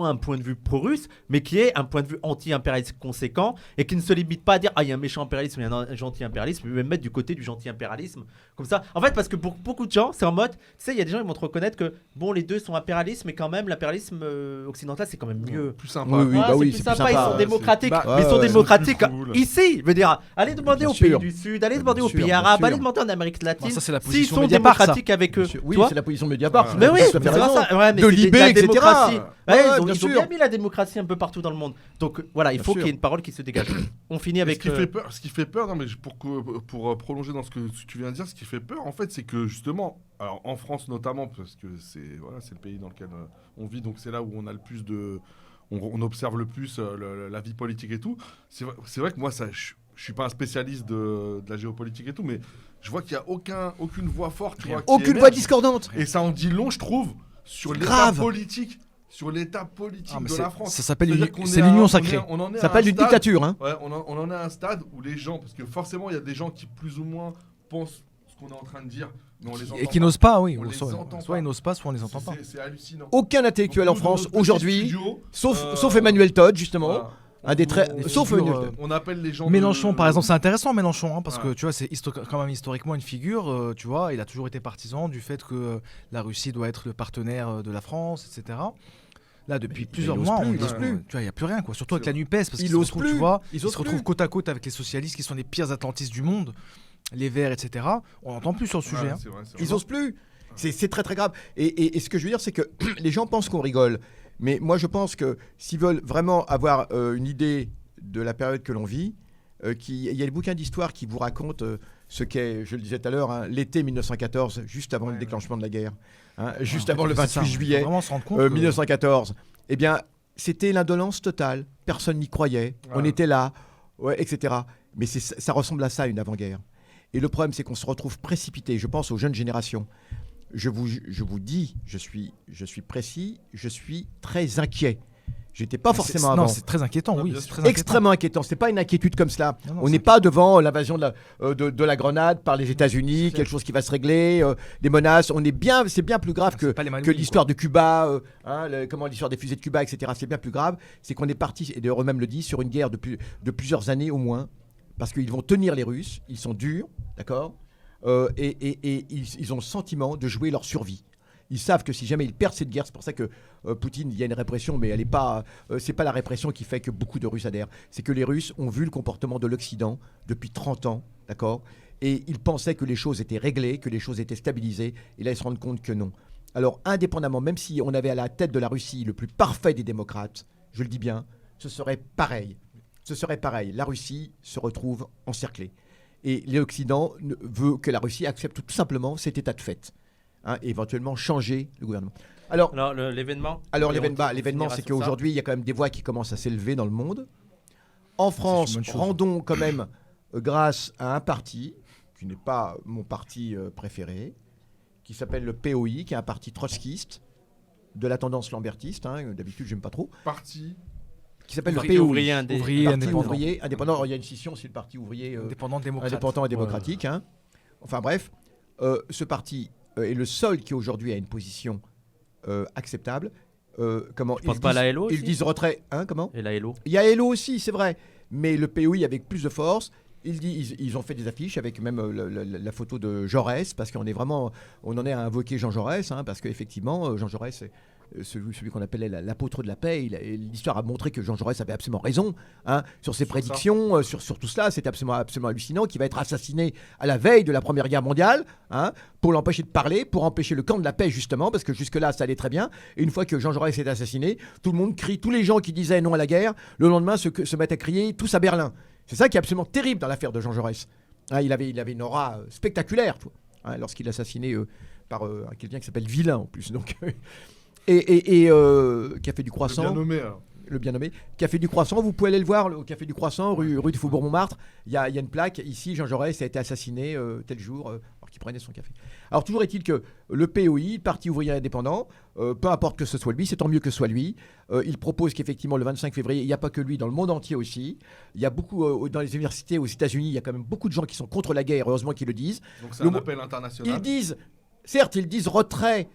un point de vue pro-russe, mais qui est un point de vue anti-impérialiste conséquent et qui ne se limite pas à dire il y a un méchant impérialisme, il y a un gentil impérialisme, mais même mettre du côté du gentil impérialisme comme ça. En fait, parce que pour beaucoup de gens, c'est en mode, tu sais, il y a des gens qui vont te reconnaître que bon, les deux sont impérialistes, mais quand même l'impérialisme occidental c'est quand même mieux, plus sympa. Oui, c'est c'est plus sympa. Ils sont démocratiques, mais ils sont ouais, démocratiques cool. ici. Je veux dire, allez demander Bien aux sûr. pays du Sud, allez demander aux sûr, pays bien arabes, sûr. allez demander en Amérique latine. Ça, c'est la S'ils position sont Mediapart, ça. démocratiques avec eux, Oui, tu vois. c'est la position de Mediapart. Mais oui, Tout à c'est fait raison. ça. Ouais, mais De c'est Libé, la etc. démocratie. Ouais, Ouais, bien ils ont sûr. bien mis la démocratie un peu partout dans le monde. Donc voilà, il Bien faut sûr. qu'il y ait une parole qui se dégage. On finit Et avec. ce qui fait peur, non mais pour prolonger dans ce que tu viens de dire, ce qui fait peur en fait, c'est que justement, alors en France notamment, parce que c'est le pays dans lequel on vit, donc c'est là où on a le plus de, on observe le plus la vie politique et tout. C'est vrai que moi je suis pas un spécialiste de la géopolitique et tout, mais je vois qu'il y a aucune voix forte, tu vois, qui Aucune émerge. voix discordante. Et ça en dit long, je trouve, sur l'état Grave. politique. Sur l'état politique Ah, mais de la France. ça s'appelle C'est-à-dire qu'on c'est est à- l'union on sacrée. est- on en est Ça à s'appelle un une stade- dictature. Hein. Ouais, on en est à un stade où les gens, parce que forcément il y a des gens qui plus ou moins pensent ce qu'on est en train de dire, mais on les entend Et qui pas. n'osent pas, oui. On les Soit entend soit pas. ils n'osent pas, soit on les entend pas. C'est hallucinant. Aucun intellectuel Donc, en nous, France dans notre petit aujourd'hui, studio, sauf Emmanuel Todd justement, voilà, un des traits, des sauf figures, Emmanuel Todd. on appelle les gens. Mélenchon, par exemple, c'est intéressant Mélenchon, hein, parce Ouais. que tu vois, c'est quand même historiquement une figure, tu vois, il a toujours été partisan du fait que la Russie doit être le partenaire de la France, etc. Là, depuis plusieurs il ose mois, plus, on il ose tu plus. vois, il n'y a plus rien, quoi. Surtout avec C'est la NUPES, parce qu'ils Il se ose retrouvent, plus. tu vois, Ils ils osent se retrouvent plus. côte à côte avec les socialistes qui sont les pires atlantistes du monde, les Verts, etc. On n'entend plus sur le sujet. Ouais, hein. c'est vrai, c'est Ils vrai. osent plus. C'est très très grave. Et ce que je veux dire, c'est que les gens pensent qu'on rigole. Mais moi, je pense que s'ils veulent vraiment avoir une idée de la période que l'on vit, il y a des bouquins d'histoire qui vous racontent ce qu'est, je le disais tout à l'heure, hein, l'été 1914, juste avant le déclenchement de la guerre, hein, juste avant le C'est ça, 28 il faut juillet vraiment se rendre compte que- 1914. Eh bien, c'était l'indolence totale. Personne n'y croyait. On Ouais. était là, ouais, etc. Mais ça ressemble à ça, une avant-guerre. Et le problème, c'est qu'on se retrouve précipité. Je pense aux jeunes générations. Je vous dis, je suis précis, je suis très inquiet. Je n'étais pas forcément Non, avant. c'est très inquiétant, Non, oui. bien c'est sûr. très inquiétant. Extrêmement inquiétant. C'est pas une inquiétude comme cela. Non, non, On c'est n'est pas devant l'invasion de la Grenade par les États-Unis, C'est quelque chose qui va se régler, des menaces. C'est bien plus grave C'est pas les que Malouines, l'histoire de Cuba, comment l'histoire des fusées de Cuba, etc. C'est bien plus grave. C'est qu'on est parti, et d'ailleurs eux-mêmes le disent, sur une guerre de plusieurs années au moins, parce qu'ils vont tenir les Russes. Ils sont durs, d'accord, et ils ont le sentiment de jouer leur survie. Ils savent que si jamais ils perdent cette guerre, c'est pour ça que Poutine, il y a une répression, mais elle est pas, c'est pas la répression qui fait que beaucoup de Russes adhèrent. C'est que les Russes ont vu le comportement de l'Occident depuis 30 ans, d'accord, et ils pensaient que les choses étaient réglées, que les choses étaient stabilisées, et là ils se rendent compte que non. Alors indépendamment, même si on avait à la tête de la Russie le plus parfait des démocrates, je le dis bien, ce serait pareil. Ce serait pareil. La Russie se retrouve encerclée. Et l'Occident veut que la Russie accepte tout simplement cet état de fait. Hein, et éventuellement changer le gouvernement. Alors l'événement. l'événement, c'est qu'aujourd'hui, il y a quand même des voix qui commencent à s'élever dans le monde. En France, une bonne chose. rendons quand même grâce à un parti, qui n'est pas mon parti préféré, qui s'appelle le POI, qui est un parti trotskiste, de la tendance lambertiste, hein, d'habitude, j'aime pas trop, Parti. qui s'appelle le Parti POI. ouvrier Ouvrier Parti indépendant. ouvrier indépendant. Alors, il y a une scission, c'est le parti ouvrier Indépendant démocrate. indépendant et démocratique. Hein. Enfin bref, ce parti est le seul qui aujourd'hui a une position acceptable. Comment Je pense pas à la LO Ils aussi disent retrait. Hein, comment Et la LO. Il y a LO aussi, c'est vrai. Mais le POI avec plus de force Ils ont fait des affiches avec même la photo de Jaurès, parce qu'on en est à invoquer Jean Jaurès, hein, parce qu'effectivement, Jean Jaurès, c'est celui qu'on appelait l'apôtre de la paix. Et l'histoire a montré que Jean Jaurès avait absolument raison, hein, sur ses prédictions, sur tout cela. C'était absolument hallucinant, qu'il va être assassiné à la veille de la Première Guerre mondiale, hein, pour l'empêcher de parler, pour empêcher le camp de la paix, justement, parce que jusque-là, ça allait très bien. Et une fois que Jean Jaurès est assassiné, tout le monde crie, tous les gens qui disaient non à la guerre, le lendemain se mettent à crier tous à Berlin. C'est ça qui est absolument terrible dans l'affaire de Jean Jaurès. Hein, il avait une aura spectaculaire, hein, lorsqu'il est assassiné par quelqu'un qui s'appelle Villain, en plus. Donc, qui a fait du croissant. Le bien nommé, alors. Le bien nommé. Café du Croissant, vous pouvez aller le voir, au Café du Croissant, rue du Faubourg-Montmartre. Il y a une plaque, ici, Jean Jaurès a été assassiné tel jour, alors qu'il prenait son café. Alors, toujours est-il que le POI, le Parti ouvrier indépendant, peu importe que ce soit lui, c'est tant mieux que ce soit lui, il propose qu'effectivement, le 25 février, il n'y a pas que lui, dans le monde entier aussi. Il y a beaucoup, dans les universités aux États-Unis, il y a quand même beaucoup de gens qui sont contre la guerre, heureusement qu'ils le disent. Donc, c'est un appel international. Ils disent retrait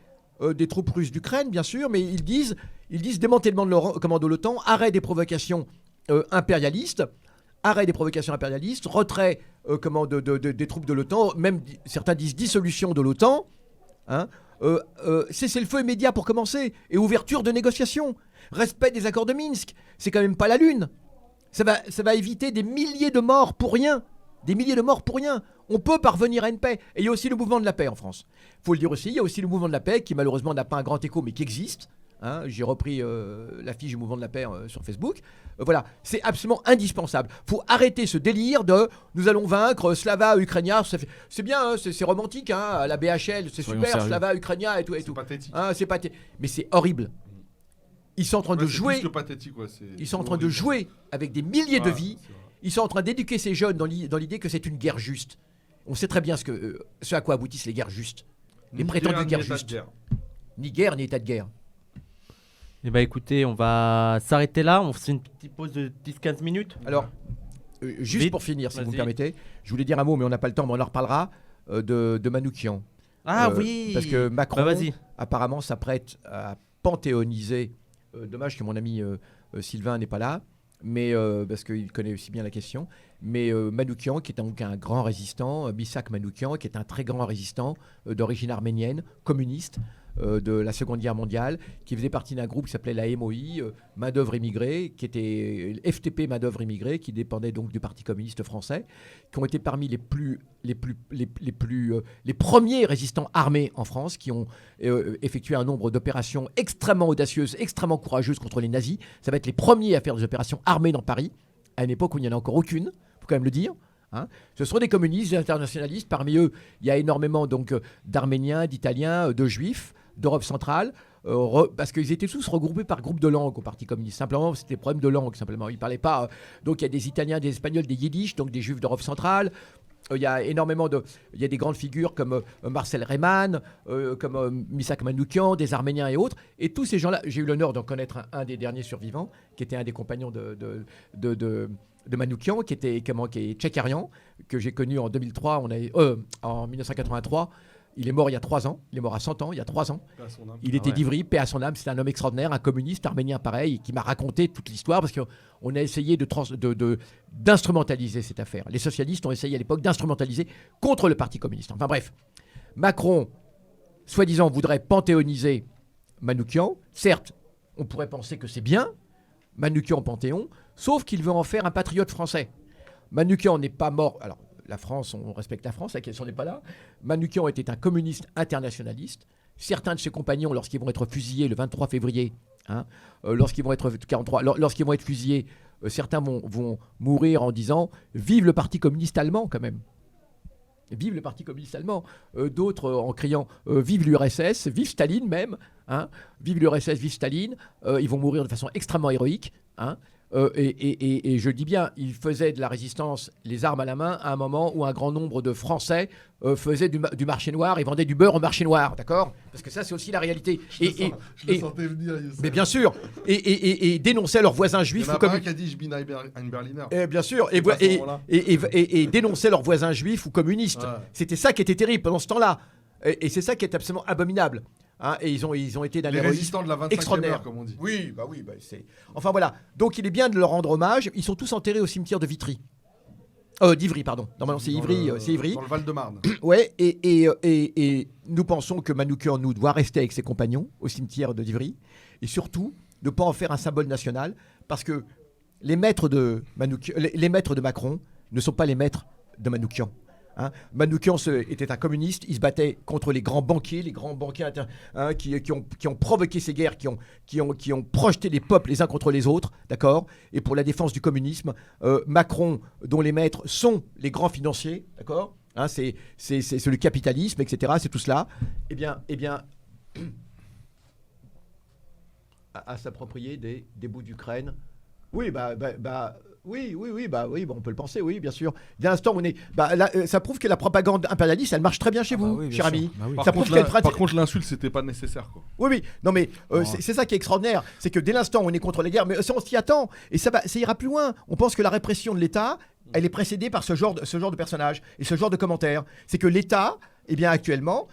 des troupes russes d'Ukraine, bien sûr, mais ils disent démantèlement de l'OTAN, arrêt des provocations impérialistes, retrait des troupes de l'OTAN, même certains disent dissolution de l'OTAN, hein, cessez-le-feu immédiat pour commencer, et ouverture de négociations, respect des accords de Minsk, c'est quand même pas la Lune. Ça va éviter des milliers de morts pour rien. On peut parvenir à une paix. Et il y a aussi le mouvement de la paix en France. Il faut le dire aussi, il y a aussi le mouvement de la paix qui malheureusement n'a pas un grand écho, mais qui existe. Hein, j'ai repris l'affiche du mouvement de la paix sur Facebook. Voilà, c'est absolument indispensable. Il faut arrêter ce délire de nous allons vaincre Slava, Ukrainia. C'est bien, hein, c'est romantique, hein, à la BHL, c'est Soyons super, sérieux. Slava, Ukrainia et tout. C'est pathétique. Hein, mais c'est horrible. Ils sont en train de jouer. C'est plus que pathétique, ouais, Ils sont en train de jouer avec des milliers de vies. Ils sont en train d'éduquer ces jeunes dans l'idée que c'est une guerre juste. On sait très bien ce à quoi aboutissent les guerres justes. Les prétendues guerres justes. Ni guerre, ni état de guerre. Eh bien écoutez, on va s'arrêter là. On fait une petite pause de 10-15 minutes. Alors, juste Vite, pour finir, si vous me vas-y. permettez, je voulais dire un mot, mais on n'a pas le temps, mais on en reparlera, de Manoukian. Ah oui. Parce que Macron, Bah, vas-y. apparemment, s'apprête à panthéoniser. Dommage que mon ami Sylvain n'est pas là, mais parce qu'il connaît aussi bien la question. Mais Manoukian, qui est donc un grand résistant, Missak Manoukian, qui est un très grand résistant d'origine arménienne, communiste, de la Seconde Guerre mondiale, qui faisait partie d'un groupe qui s'appelait la MOI, main-d'œuvre immigrée, qui était FTP main-d'œuvre immigrée, qui dépendait donc du Parti communiste français, qui ont été parmi les premiers résistants armés en France, qui ont effectué un nombre d'opérations extrêmement audacieuses, extrêmement courageuses contre les nazis. Ça va être les premiers à faire des opérations armées dans Paris, à une époque où il n'y en a encore aucune, faut quand même le dire. Hein. Ce sont des communistes, des internationalistes. Parmi eux, il y a énormément donc d'Arméniens, d'Italiens, de Juifs, d'Europe centrale, parce qu'ils étaient tous regroupés par groupe de langue au Parti communiste. Simplement, c'était des problèmes de langue. Simplement, ils ne parlaient pas. Donc, il y a des Italiens, des Espagnols, des Yiddish, donc des Juifs d'Europe centrale. Il y a énormément il y a des grandes figures comme Marcel Reymann, comme Missak Manoukian, des Arméniens et autres. Et tous ces gens-là, j'ai eu l'honneur d'en connaître un des derniers survivants, qui était un des compagnons de Manoukian, qui est tchékarian, que j'ai connu en 2003, en 1983. Il est mort il y a 3 ans, il est mort à 100 ans, il y a 3 ans. Il était d'Ivry, paix à son âme, c'est un homme extraordinaire, un communiste arménien pareil, qui m'a raconté toute l'histoire, parce qu'on a essayé d'instrumentaliser cette affaire. Les socialistes ont essayé à l'époque d'instrumentaliser contre le Parti communiste. Enfin bref, Macron, soi-disant, voudrait panthéoniser Manoukian. Certes, on pourrait penser que c'est bien, Manoukian au Panthéon, sauf qu'il veut en faire un patriote français. Manoukian n'est pas mort... Alors, la France, on respecte la France, la question n'est pas là. Manoukian était un communiste internationaliste. Certains de ses compagnons, lorsqu'ils vont être fusillés le 23 février, lorsqu'ils vont être fusillés, certains vont mourir en disant « Vive le Parti communiste allemand » quand même. Vive le Parti communiste allemand. D'autres en criant « Vive l'URSS », vive Staline même. Vive l'URSS, vive Staline. Ils vont mourir de façon extrêmement héroïque. Et je dis bien, ils faisaient de la résistance les armes à la main à un moment où un grand nombre de Français faisaient du marché noir et vendaient du beurre au marché noir, d'accord ? Parce que ça, c'est aussi la réalité. Je le sentais venir. Mais bien sûr, et dénonçaient leurs voisins juifs. Il y en a pas un qui a dit « Je bin ein Berliner ». Bien sûr, À ce moment-là. et dénonçaient leurs voisins juifs ou communistes. Ouais. C'était ça qui était terrible pendant ce temps-là. Et c'est ça qui est absolument abominable. Et ils ont été d'un Les héroïsme résistants de la 25e extraordinaire. heure, comme on dit. Oui, c'est... Enfin voilà, donc il est bien de leur rendre hommage. Ils sont tous enterrés au cimetière de Vitry. D'Ivry, pardon. Normalement, c'est Ivry. C'est Ivry. Dans le Val-de-Marne. Ouais, et nous pensons que Manoukian, nous, doit rester avec ses compagnons au cimetière de d'Ivry, et surtout ne pas en faire un symbole national, parce que les maîtres de Macron ne sont pas les maîtres de Manoukian. Hein. Manoukian était un communiste, il se battait contre les grands banquiers qui ont provoqué ces guerres, qui ont projeté les peuples les uns contre les autres, d'accord, et pour la défense du communisme. Macron, dont les maîtres sont les grands financiers, d'accord, hein, c'est le capitalisme, etc., c'est tout cela, eh bien à s'approprier des bouts d'Ukraine. Oui, on peut le penser, oui, bien sûr. Dès l'instant où on est, ça prouve que la propagande impérialiste, elle marche très bien chez vous, oui, bien cher sûr. ami. Bah oui. Par contre, l'insulte, c'était pas nécessaire, quoi. Oui, non mais c'est ça qui est extraordinaire, c'est que dès l'instant où on est contre la guerre, mais on s'y attend, et ça ira plus loin. On pense que la répression de l'État, elle est précédée par ce genre de personnages et ce genre de commentaires. C'est que l'État, eh bien actuellement,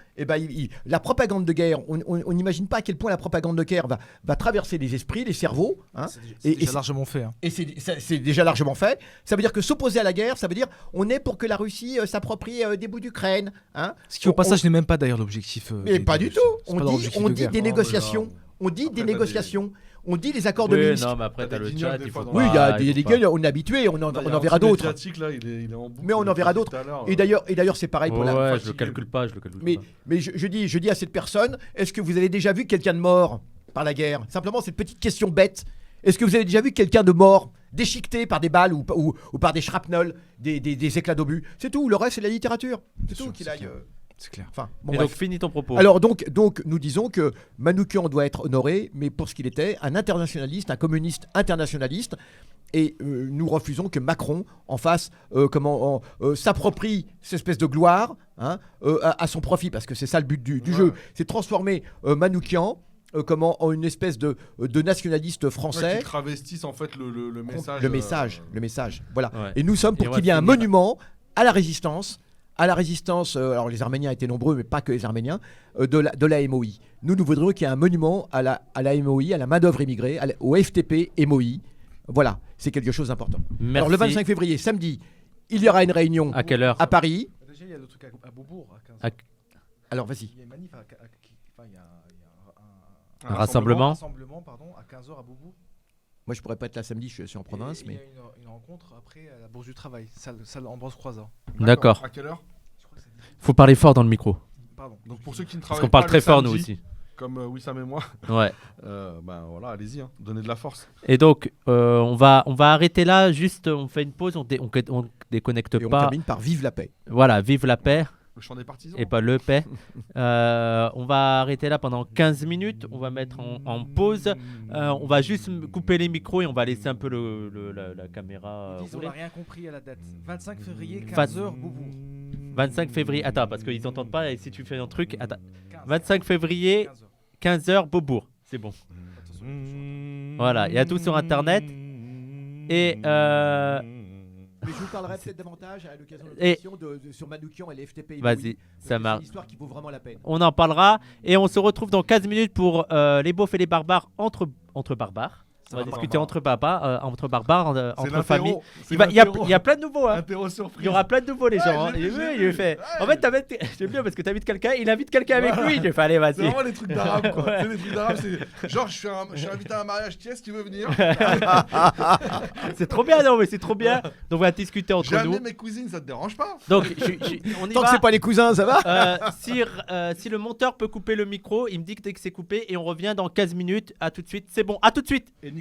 la propagande de guerre, on n'imagine pas à quel point la propagande de guerre va traverser les esprits, les cerveaux. Hein, c'est déjà largement fait. Hein. Et c'est déjà largement fait. Ça veut dire que s'opposer à la guerre, ça veut dire on est pour que la Russie s'approprie des bouts d'Ukraine. Hein. Ce qui au passage n'est même pas d'ailleurs l'objectif. Mais pas du tout. On dit des négociations. On dit des négociations. On dit les accords de Minsk. Non, mais après, t'as le chat. Oui, il y a des gueules, on est habitué, on en verra d'autres. Là, il est en boucle. Mais on en verra d'autres. Et d'ailleurs, c'est pareil pour la. Ouais, je le calcule pas. Mais je dis à cette personne, est-ce que vous avez déjà vu quelqu'un de mort par la guerre? Simplement, cette petite question bête. Est-ce que vous avez déjà vu quelqu'un de mort, déchiqueté par des balles ou par des shrapnels, des éclats d'obus? C'est tout. Le reste, c'est la littérature. C'est tout qu'il aille. C'est clair. Enfin, et donc, finis ton propos. Alors, donc, nous disons que Manoukian doit être honoré, mais pour ce qu'il était, un internationaliste, un communiste internationaliste. Et nous refusons que Macron en fasse, s'approprie cette espèce de gloire, hein, à son profit, parce que c'est ça le but du jeu. C'est transformer Manoukian en une espèce de nationaliste français. Qui travestissent en fait le message. Le message. Voilà. Ouais. Et nous sommes pour qu'il y ait un monument à la résistance. Alors les Arméniens étaient nombreux, mais pas que les Arméniens, de la MOI. Nous voudrions qu'il y ait un monument à la MOI, à la main-d'œuvre immigrée, au FTP MOI. Voilà, c'est quelque chose d'important. Merci. Alors le 25 février, samedi, il y aura une réunion à quelle heure? À Paris. Déjà, il y a le truc à Beaubourg. Alors vas-y. Il y a une manif il y a Un rassemblement. à 15h à Beaubourg. Moi, je pourrais pas être là samedi, je suis en province. Il y mais a une rencontre après à la Bourse du Travail, salle Ambroise Croizat. D'accord. À quelle heure? Faut parler fort dans le micro. Pardon. Donc pour ceux qui ne Parce travaillent qu'on parle pas très le fort, nous samedi, aussi. comme Wissam et moi, Ouais. voilà, allez-y, hein, donnez de la force. Et donc, on va arrêter là. Juste, on fait une pause. On déconnecte et on pas. termine par vive la paix. Voilà, vive la paix. Le chant des partisans. Et pas le paix. On va arrêter là pendant 15 minutes. On va mettre en pause. On va juste couper les micros et on va laisser un peu la caméra Ils rouler. n'ont rien compris à la date. 25 février, 20 15h, Beaubourg. 25 février. Attends, parce qu'ils n'entendent pas. Et si tu fais un truc. Attends. 15. 25 février, 15h, Beaubourg. C'est bon. Voilà. Il y a tout sur Internet. Et. Mais je vous parlerai peut-être davantage à l'occasion de Et- l'émission sur Manoukian et les FTP. Vas-y, ça marche. C'est une histoire qui vaut vraiment la peine. On en parlera. Et on se retrouve dans 15 minutes pour les beaufs et les barbares entre barbares. On va discuter entre barbares, entre familles. Il y a plein de nouveaux. Hein. Interro surprise. Il y aura plein de nouveaux, les gens. Hein. j'ai vu, j'ai Il vu. fait. Ouais. En fait, j'aime bien parce que t'invites quelqu'un, il invite quelqu'un avec lui. Il fait allez, C'est vas-y. vraiment les trucs d'arabe, quoi. Ouais. C'est des trucs d'arabe, c'est genre je suis invité à un mariage, qui est-ce qui veut venir? C'est trop bien, non, mais c'est trop bien. Donc, on va discuter J'ai entre nous. amené mes cousines, ça te dérange pas? Donc, on y Tant que va. c'est pas les cousins, ça va. Si le monteur peut couper le micro, il me dit que dès que c'est coupé et on revient dans 15 minutes. À tout de suite. C'est bon, à tout de suite. Et